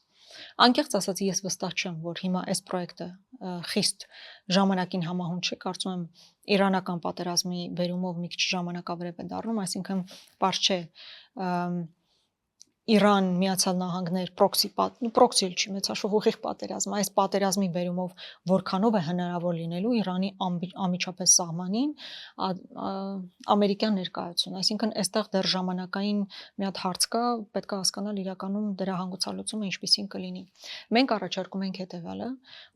Speaker 2: Անկեղծ ասած ես վստահ չեմ, որ հիմա այս պրոյեկտը խիստ ժամանակին համահունչ է, կարծում եմ իրանական պատերազմի բերումով մի քիչ ժամանակավրեպ է դառնում, այսինքն պարզ չէ Իրան, Միացյալ Նահանգներ, պրոքսի չի մեծաշող ուղիղ պատերազմ, այս պատերազմի բերումով որքանով է հնարավոր լինելու Իրանի անմիջապես սահմանին ամերիկյան ներկայություն, այսինքն այստեղ դեռ ժամանակային մի հատ հարց կա, պետք է հասկանալ իրականում դրա հանգուցալուծումը ինչպիսին կլինի։ Մենք առաջարկում ենք հետևյալը,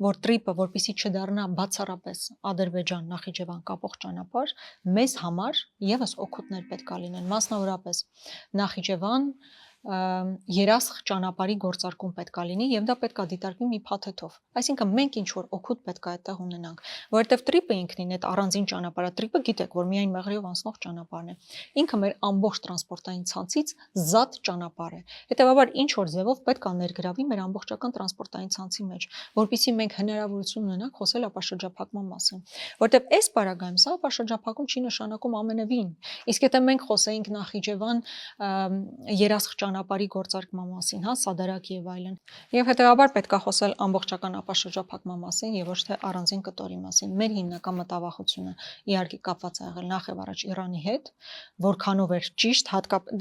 Speaker 2: որ տրիպը, որպեսզի չդառնա բացառապես Ադրբեջան Նախիջևան կապող ճանապարհ, մեզ համար եւս օգուտներ պետք է լինեն, մասնավորապես Նախիջևան երասխ ճանապարհի գործարկում պետք է լինի եւ դա պետք է դիտարկվի մի փաթեթով։ Այսինքն մենք ինչ որ օգուտ պետք է այդտեղ ունենանք, որովհետեւ տրիպը ինքնին այդ առանձին ճանապարհը, տրիպը գիտեք, որ միայն մեղրիով անցնող ճանապարհն է։ Ինքը մեր ամբողջ տրանսպորտային ցանցից զատ ճանապարհ է։ Հետևաբար ինչ որ ձևով պետք է ներգրավի մեր ամբողջական տրանսպորտային ցանցի մեջ, որpիսի մենք հնարավորություն ունենանք խոսել ապաշրջափակման մասին, որովհետեւ այս պարագայում սա ապաշրջափակում չի նշանակում ամենևին։ Իսկ եթե մենք խոսեինք Նախիջևան երասխ ճանապարհի գործարկման մասին, հա, Սադարակ եւ այլն։ Եվ հետեւաբար պետք է խոսել ամբողջական ապաշրջափակման մասին եւ ոչ թե առանձին կտորի մասին։ Մեր հիմնական մտավախությունը իհարկե կապված է եղել նախ եւ առաջ Իրանի հետ, որքանով էր ճիշտ,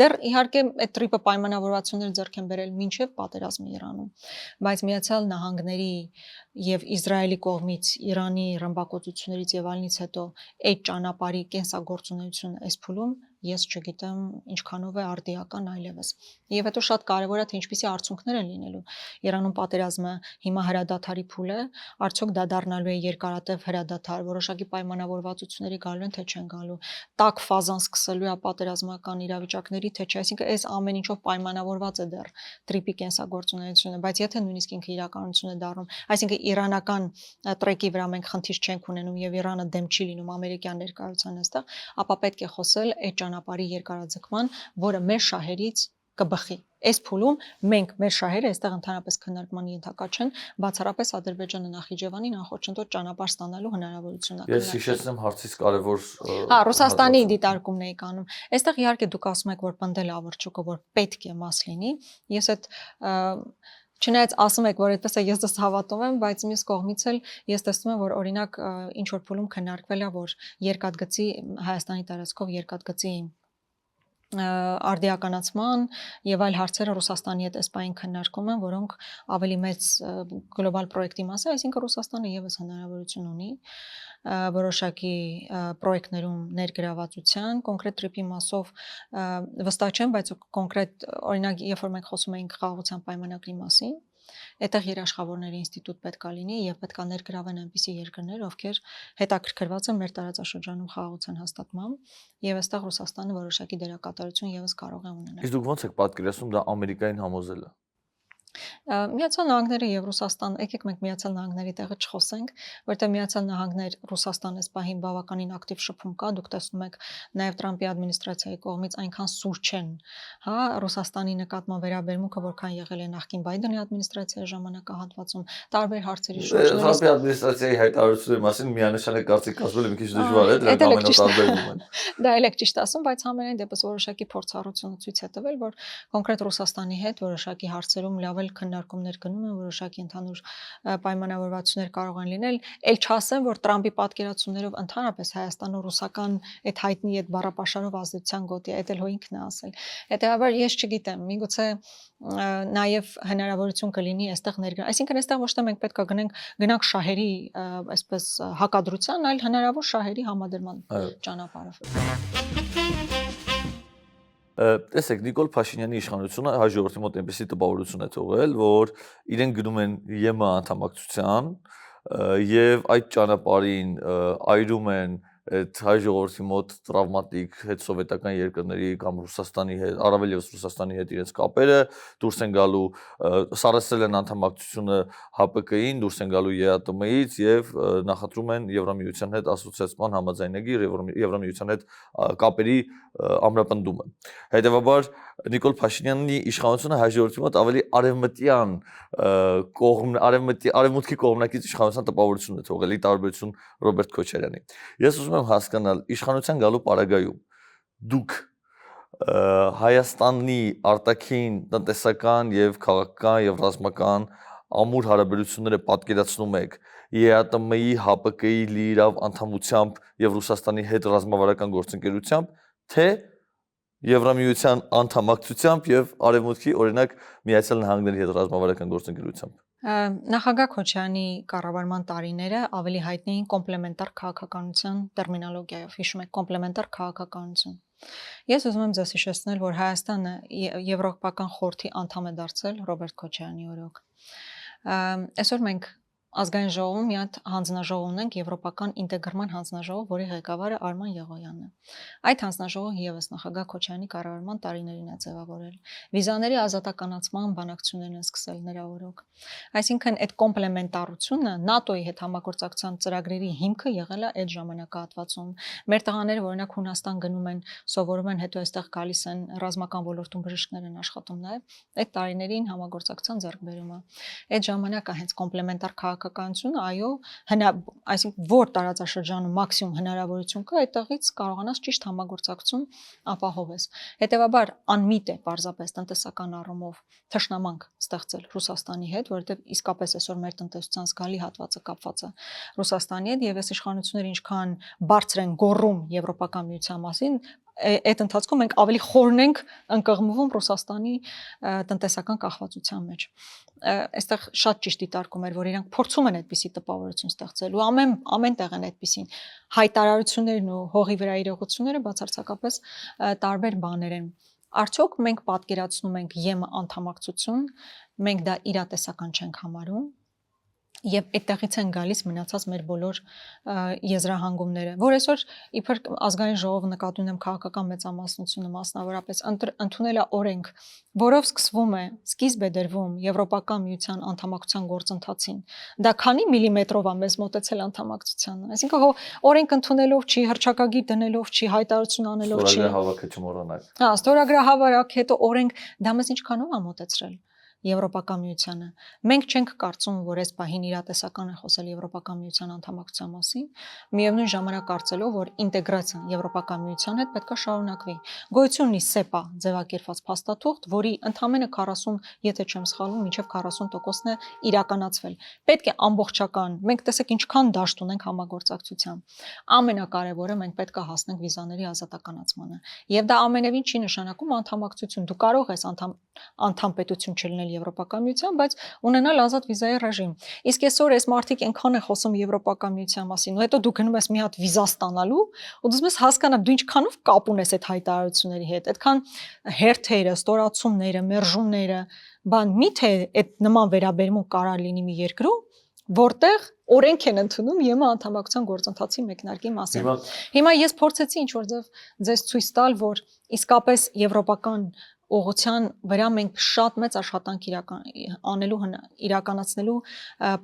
Speaker 2: դեռ իհարկե այդ տրիպը պայմանավորվածություններ ձեռք են բերել մինչեւ պատերազմը Իրանում, բայց Միացյալ Նահանգների եւ Իսրայելի կողմից Իրանի ռմբակոծություններից եւ այլնից հետո այդ ճանապարհի կենսագործունեությունը այս փուլում ես չգիտեմ ինչքանով է արդիական այլևս։ Եվ հետո շատ կարևոր է թե ինչպիսի արդյունքներ են լինելու։ Իրանում պատերազմը հիմա հրադադարի փուլ է, արդյոք դա դառնալու է երկարատև հրադադար, որոշակի պայմանավորվածությունների գալու են թե չեն գալու, տաք ֆազան սկսելու է պատերազմական իրավիճակների թե չէ, այսինքն այս ամեն ինչով պայմանավորված է դեռ տրիպի կենսագործունեությունը, բայց եթե նույնիսկ ինքը իրականություն է դառնում, այսինքն իրանական տրեկի վրա մենք խնդիր չենք ունենում եւ Իրանը դեմ չի լինում ամերիկյան ներկայության այստեղ, ապա պետք է խոսել այդ ճանապարհի երկարաձգման, որը մեր շահերից կբխի։ Այս փուլում մենք մեր շահերը այստեղ ընդհանրապես քննարկման ենթակա չեն, բացառապես Ադրբեջանը Նախիջևանին անխոչնդոտ ճանապարհ ստանալու հնարավորությունը։
Speaker 1: Ես հիշեցնեմ հարցից կարևոր
Speaker 2: Հա, Ռուսաստանի դիտարկումն էի կանում։ Այստեղ իհարկե դուք ասում եք, որ պնդել է ավրջուկը, որ պետք է մաս լինի։ Ես այդ Չնայած ասում եք, որ այդպես է, ես դες հավատում եմ, բայց մյուս կողմից էլ ես տեսնում եմ, որ օրինակ ինչ որ փուլում քննարկվել է, որ երկաթգծի Հայաստանի տարածքով երկաթգծի արդիականացման եւ այլ հարցերը Ռուսաստանի հետ էսպային քննարկում են, որոնք ավելի մեծ գլոբալ պրոյեկտի մաս է, այսինքն Ռուսաստանը եւս հնարավորություն ունի որոշակի պրոյեկտներում ներգրավվածության, կոնկրետ տրիպի մասով վստահ չեմ, բայց կոնկրետ օրինակ, երբ որ մենք խոսում ենք խաղաղության պայմանագրի մասին, այդտեղ երաշխավորների ինստիտուտ պետք է լինի եւ պետք է ներգրավեն այնպիսի երկրներ, ովքեր հետաքրքրված են մեր տարածաշրջանում խաղաղության հաստատմամբ, եւ այստեղ Ռուսաստանը որոշակի դերակատարություն եւս կարող է ունենալ։
Speaker 1: Իսկ դուք ո՞նց եք պատկերացնում դա Ամերիկային համոզելը։
Speaker 2: Միացյալ Նահանգները եւ Ռուսաստան, եկեք մենք Միացյալ Նահանգների տեղը չխոսենք, որտեղ Միացյալ Նահանգներ Ռուսաստան այս պահին բավականին ակտիվ շփում կա, դուք տեսնում եք նաեւ Տրամպի ադմինիստրացիայի կողմից այնքան սուր չեն, հա, Ռուսաստանի նկատմամբ վերաբերմունքը, որքան եղել է նախկին Բայդենի ադմինիստրացիայի ժամանակահատվածում, տարբեր հարցերի շուրջ։
Speaker 1: Տրամպի ադմինիստրացիայի հայտարարությունների մասին միանշանակ կարծիք կազմելը մի քիչ դժվար է, դրանք ամենօր տարբերվում են։
Speaker 2: Դա էլ եք ճիշտ ասում, բայց համենայն դեպս որոշակի փորձառությունը ցույց է տվել, որ կոնկրետ Ռուսաստանի հետ որոշակի հարցերում լավ քննարկումներ գնում են, որոշակի ընդհանուր պայմանավորվածություններ կարող են լինել, ել չասեմ, որ Տրամպի պատկերացումներով ընդհանրապես Հայաստանո-ռուսական այդ հայտնի այդ բառապաշարով ազդեցության գոտի, այդ էլ հո ինքն է ասել։ Հետևաբար ես չգիտեմ, միգուցե նաև հնարավորություն կլինի այստեղ ներգրավել։ Այսինքն այստեղ ոչ թե մենք պետք է գնանք շահերի այսպես հակադրության, այլ հնարավոր շահերի համադրման ճանապարհով։
Speaker 1: Տեսեք, Նիկոլ Փաշինյանի իշխանությունը հայ ժողովրդի մոտ այնպեսի տպավորություն է թողել, որ իրենք գնում են ԵՄ անդամակցության եւ այդ ճանապարհին այրում են այդ հայ ժողովրդի մոտ տրավմատիկ հետսովետական երկրների կամ Ռուսաստանի հետ, առավել եւս Ռուսաստանի հետ իրենց կապերը, դուրս են գալու, սարսել են անդամակցությունը ՀՊԿ-ին, դուրս են գալու ԵԱՏՄ-ից եւ նախընտրում են Եվրամիության հետ ասոցիացման համաձայնագիր, Եվրամիության հետ կապերի ամրապնդումը։ Հետևաբար Նիկոլ Փաշինյանի իշխանությունը հայ ժողովրդի մոտ ավելի արևմտյան արևմուտքի կողմնակից իշխանության տպավորություն է թողել ի տարբերություն Ռոբերտ Քոչարյանի։ Ես ուզում եմ հասկանալ իշխանության գալու պարագայում դուք Հայաստանի արտաքին տնտեսական եւ քաղաքական եւ ռազմական ամուր հարաբերությունները պատկերացնում եք ԵԱՏՄ-ի, ՀՊԿ-ի լիիրավ անդամությամբ եւ Ռուսաստանի հետ ռազմավարական գործընկերությամբ, թե Եվրամիության անդամակցությամբ եւ Արևմուտքի օրինակ Միացյալ Նահանգների հետ ռազմավարական գործընկերությամբ։
Speaker 2: Նախագահ Քոչարյանի կառավարման տարիները ավելի հայտնի էին կոմպլեմենտար քաղաքականության տերմինոլոգիայով, հիշում եք կոմպլեմենտար քաղաքականություն։ Ես ուզում եմ ձեզ հիշեցնել, որ Հայաստանը Եվրոպական խորհրդի անդամ է դարձել Ռոբերտ Քոչարյանի օրոք։ Այսօր մենք ազգային ժողովում մի հատ հանձնաժողով ունենք Եվրոպական ինտեգրման հանձնաժողով, որի ղեկավարը Արման Եղոյանն է։ Այդ հանձնաժողովը եւս նախագահ Քոչարյանի կառավարման տարիներին է ձևավորել։ Վիզաների ազատականացման բանակցություններն են սկսել նրա օրոք։ Այսինքն այդ կոմպլեմենտարությունը ՆԱՏՕ-ի հետ համագործակցության ծրագրերի հիմքը եղել է այդ ժամանակահատվածում։ Մեր տղաները օրինակ Հունաստան գնում են, սովորում են, հետո այստեղ գալիս են ռազմական ոլորտում բժիշկներ են աշխատում նաեւ։ Այդ տարիներին համագործակցության ձեռքբերումը։ Այդ ժամանակը հենց կոմպլեմենտար քաղաքականությունը, այո, այսինքն որ տարածաշրջանում մաքսիմում հնարավորություն կա, այդտեղից կարողանաս ճիշտ համագործակցություն ապահովես։ Հետևաբար անմիտ է պարզապես տնտեսական առումով թշնամանք ստեղծել Ռուսաստանի հետ, որովհետև իսկապես այսօր մեր տնտեսության զգալի հատվածը կապված է Ռուսաստանի հետ եւ այս իշխանությունները ինչքան բարձր են գոռում Եվրոպական միության մասին, այդ ընթացքում մենք ավելի խորն ենք ընկղմվում Ռուսաստանի տնտեսական կախվածության մեջ։ Այստեղ շատ ճիշտ դիտարկում էր, որ իրանք փորձում են այդպիսի տպավորություն ստեղծել ու ամեն տեղ են այդպիսին հայտարարություններն ու հողի վրա իրողությունները բացարձակապես տարբեր բաներ են։ Արդյոք մենք պատկերացնում ենք ԵՄ անդամակցություն, մենք դա իրատեսական չենք համարում եւ այդտեղից են գալիս մնացած մեր բոլոր եզրահանգումները, որ այսօր իբր ազգային ժողովը նկատի ունեմ քաղաքական մեծամասնությունը մասնավորապես ընդունել է օրենք, որով սկսվում է, սկիզբ է դրվում Եվրոպական միության անդամակցության գործընթացին։ Դա քանի միլիմետրով է մեզ մոտեցել անդամակցությանը։ Այսինքն օրենք ընդունելով չի, հռչակագիր դնելով չի, հայտարարություն անելով չի։
Speaker 1: Ստորագրահավաքը չմոռանալ։
Speaker 2: Հա, ստորագրահավաք, հետո օրենք դա մեզ ինչքանով է մոտեցրել Եվրոպական միությանը։ Մենք չենք կարծում, որ այս պահին իրատեսական է խոսել Եվրոպական միության անդամակցության մասին, միևնույն ժամանակ կարծելով, որ ինտեգրացիան Եվրոպական միության հետ պետք է շարունակվի։ Գոյություն ունի ՍԵՊԱ ձևակերպված փաստաթուղթ, որի ընդամենը 40, եթե չեմ սխալվում, մինչև 40%-ն է իրականացվել։ Պետք է ամբողջական, մենք տեսեք ինչքան դաշտ ունենք համագործակցության։ Ամենակարևորը մենք պետք է հասնենք վիզաների ազատականացմանը։ Եվ դա ամենևին չի նշանակում անդամակցություն։ Դու կարող ես անդամ պետություն չլինել Եվրոպական միության, բայց ունենալ ազատ վիզայի ռեժիմ։ Իսկ այսօր այս մարդիկ այնքան են խոսում Եվրոպական միության մասին, ու հետո դու գնում ես մի հատ վիզա ստանալու, ու դու ես հասկանալ դու ինչքանով կապ ունես այդ հայտարարությունների հետ, այդքան հերթերը, ստորացումները, մերժումները, բան միթե այդ նման վերաբերմունք կարա լինի մի երկրում, որտեղ օրենք են ընդունում ԵՄ անդամակցության գործընթացի մեկնարկի մասին։ Հիմա ես փորձեցի ինչ-որ ձեզ ցույց տալ, որ իսկապես եվրոպական ուղղության վրա մենք շատ մեծ աշխատանք իրականացնելու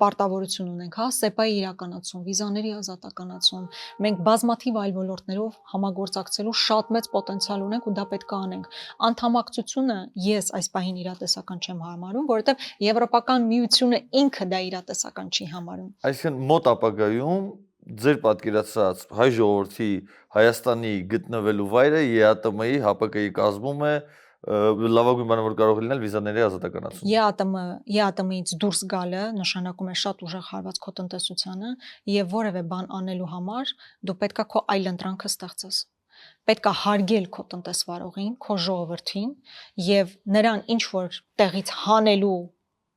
Speaker 2: պարտավորություն ունենք, հա, ՍԵՊԱ-ի իրականացում, վիզաների ազատականացում, մենք բազմաթիվ այլ ոլորտներով համագործակցելու շատ մեծ պոտենցիալ ունենք ու դա պետք է անենք։ Անդամակցությունը ես այս պահին իրատեսական չեմ համարում, որովհետև Եվրոպական միությունը ինքը դա իրատեսական չի համարում։
Speaker 1: Այսինքն մոտ ապագայում ձեր պատկերացած հայ ժողովրդի Հայաստանի գտնվելու վայրը ԵԱՏՄ-ի, ՀՊԿ-ի կազմում է լավագույն բանը որ կարող է լինել վիզաների ազատականացում։
Speaker 2: ԵԱՏՄ-ից դուրս գալը նշանակում է շատ ուժեղ հարված քո տնտեսությանը եւ որևէ բան անելու համար դու պետքա քո այլընտրանքը ստեղծես։ Պետքա հարգել քո տնտեսվարողին, քո ժողովրդին եւ նրան ինչ որ տեղից հանելու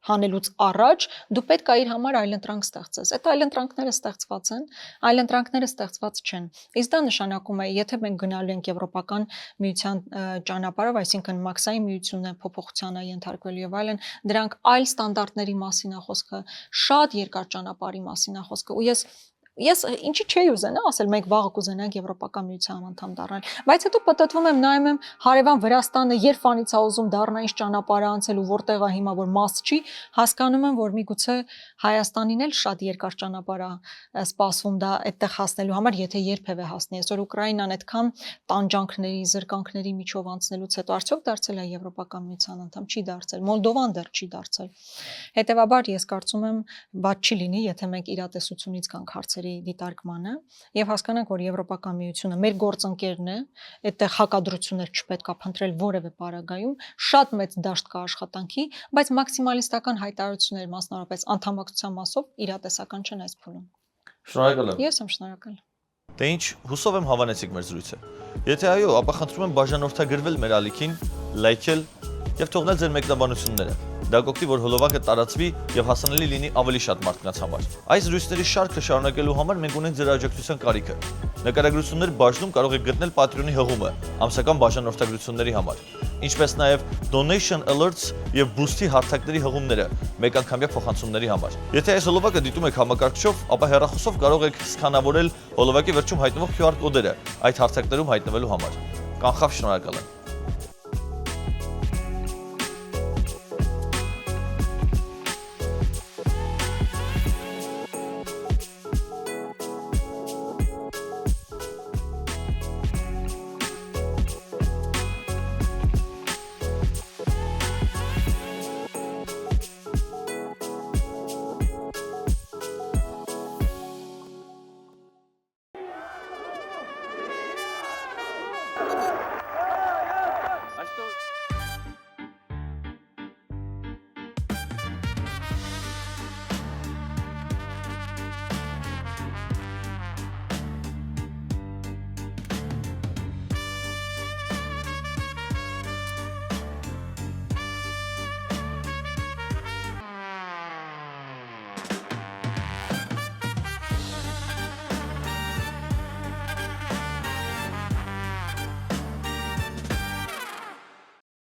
Speaker 2: հանելուց առաջ դու պետք է իր համար այլընտրանք ստեղծես։ Այդ այլընտրանքները ստեղծված են, այլընտրանքները ստեղծված չեն։ Իսկ դա նշանակում է, եթե մենք գնալու ենք Եվրոպական միության ճանապարհով, այսինքն մաքսային միությունը փոփոխության է ենթարկվել եւ այլն, դրանք այլ ստանդարտների մասին է խոսքը, շատ երկար ճանապարհի մասին է խոսքը։ Ու ես ինչի չէի ուզենա ասել մենք վաղը կուզենանք Եվրոպական միության անդամ դառնալ, բայց հետո պատտվում եմ նայում եմ հարևան Վրաստանը երբանից է ուզում դառնա ինչ ճանապարհ անցել ու որտեղ է հիմա որ մաս չի, հասկանում եմ որ միգուցե Հայաստանին էլ շատ երկար ճանապարհ է սպասվում դա այդտեղ հասնելու համար, եթե երբևէ հասնի։ Այսօր Ուկրաինան այդքան տանջանքների, զրկանքների միջով անցնելուց հետո արդյոք դարձել է Եվրոպական միության անդամ, չի դարձել, Մոլդովան դեռ չի դարձել։ Հետևաբար ես կարծում եմ բաց չի լինի, եթե մենք իրատեսությունից գանք հարցերի դիտարկմանը եւ հասկանանք, որ Եվրոպական միությունը մեր գործընկերն է, այդտեղ հակադրություններ չպետք է փնտրել որևէ պարագայում, շատ մեծ դաշտ կա աշխատանքի, բայց մաքսիմալիստական հայտարարություններ, մասնավորապես անդամակցության մասով իրատեսական չեն այս փուլում։
Speaker 1: Շնորհակալ եմ։
Speaker 2: Ես եմ շնորհակալ։
Speaker 1: Դե ինչ, հուսով եմ հավանեցիք մեր զրույցը։ Եթե այո, ապա խնդրում եմ բաժանորդագրվել մեր ալիքին, լայքել եւ թողնել ձեր մեկնաբանությունները։ Դա կօգնի, որ հոլովակը տարածվի եւ հասանելի լինի ավելի շատ մարդկանց համար։ Այս զրույցների շարքը շարունակելու համար մենք ունենք ձեր աջակցության կարիքը։ Նկարագրություններ բաժնում կարող եք գտնել Patreon-ի հղումը ամսական բաժանորդագրությունների համար, ինչպես նաեւ donation alerts եւ boost-ի հարթակների հղումները մեկանգամյա փոխանցումների համար։ Եթե այս հոլովակը դիտում եք համակարգչով, ապա հեռախոսով կարող եք սկանավորել հոլովակի վերջում հայտնվող QR կոդերը այդ հարթակներում հայտնվելու համար։ Կանխավ շնորհակալ եմ։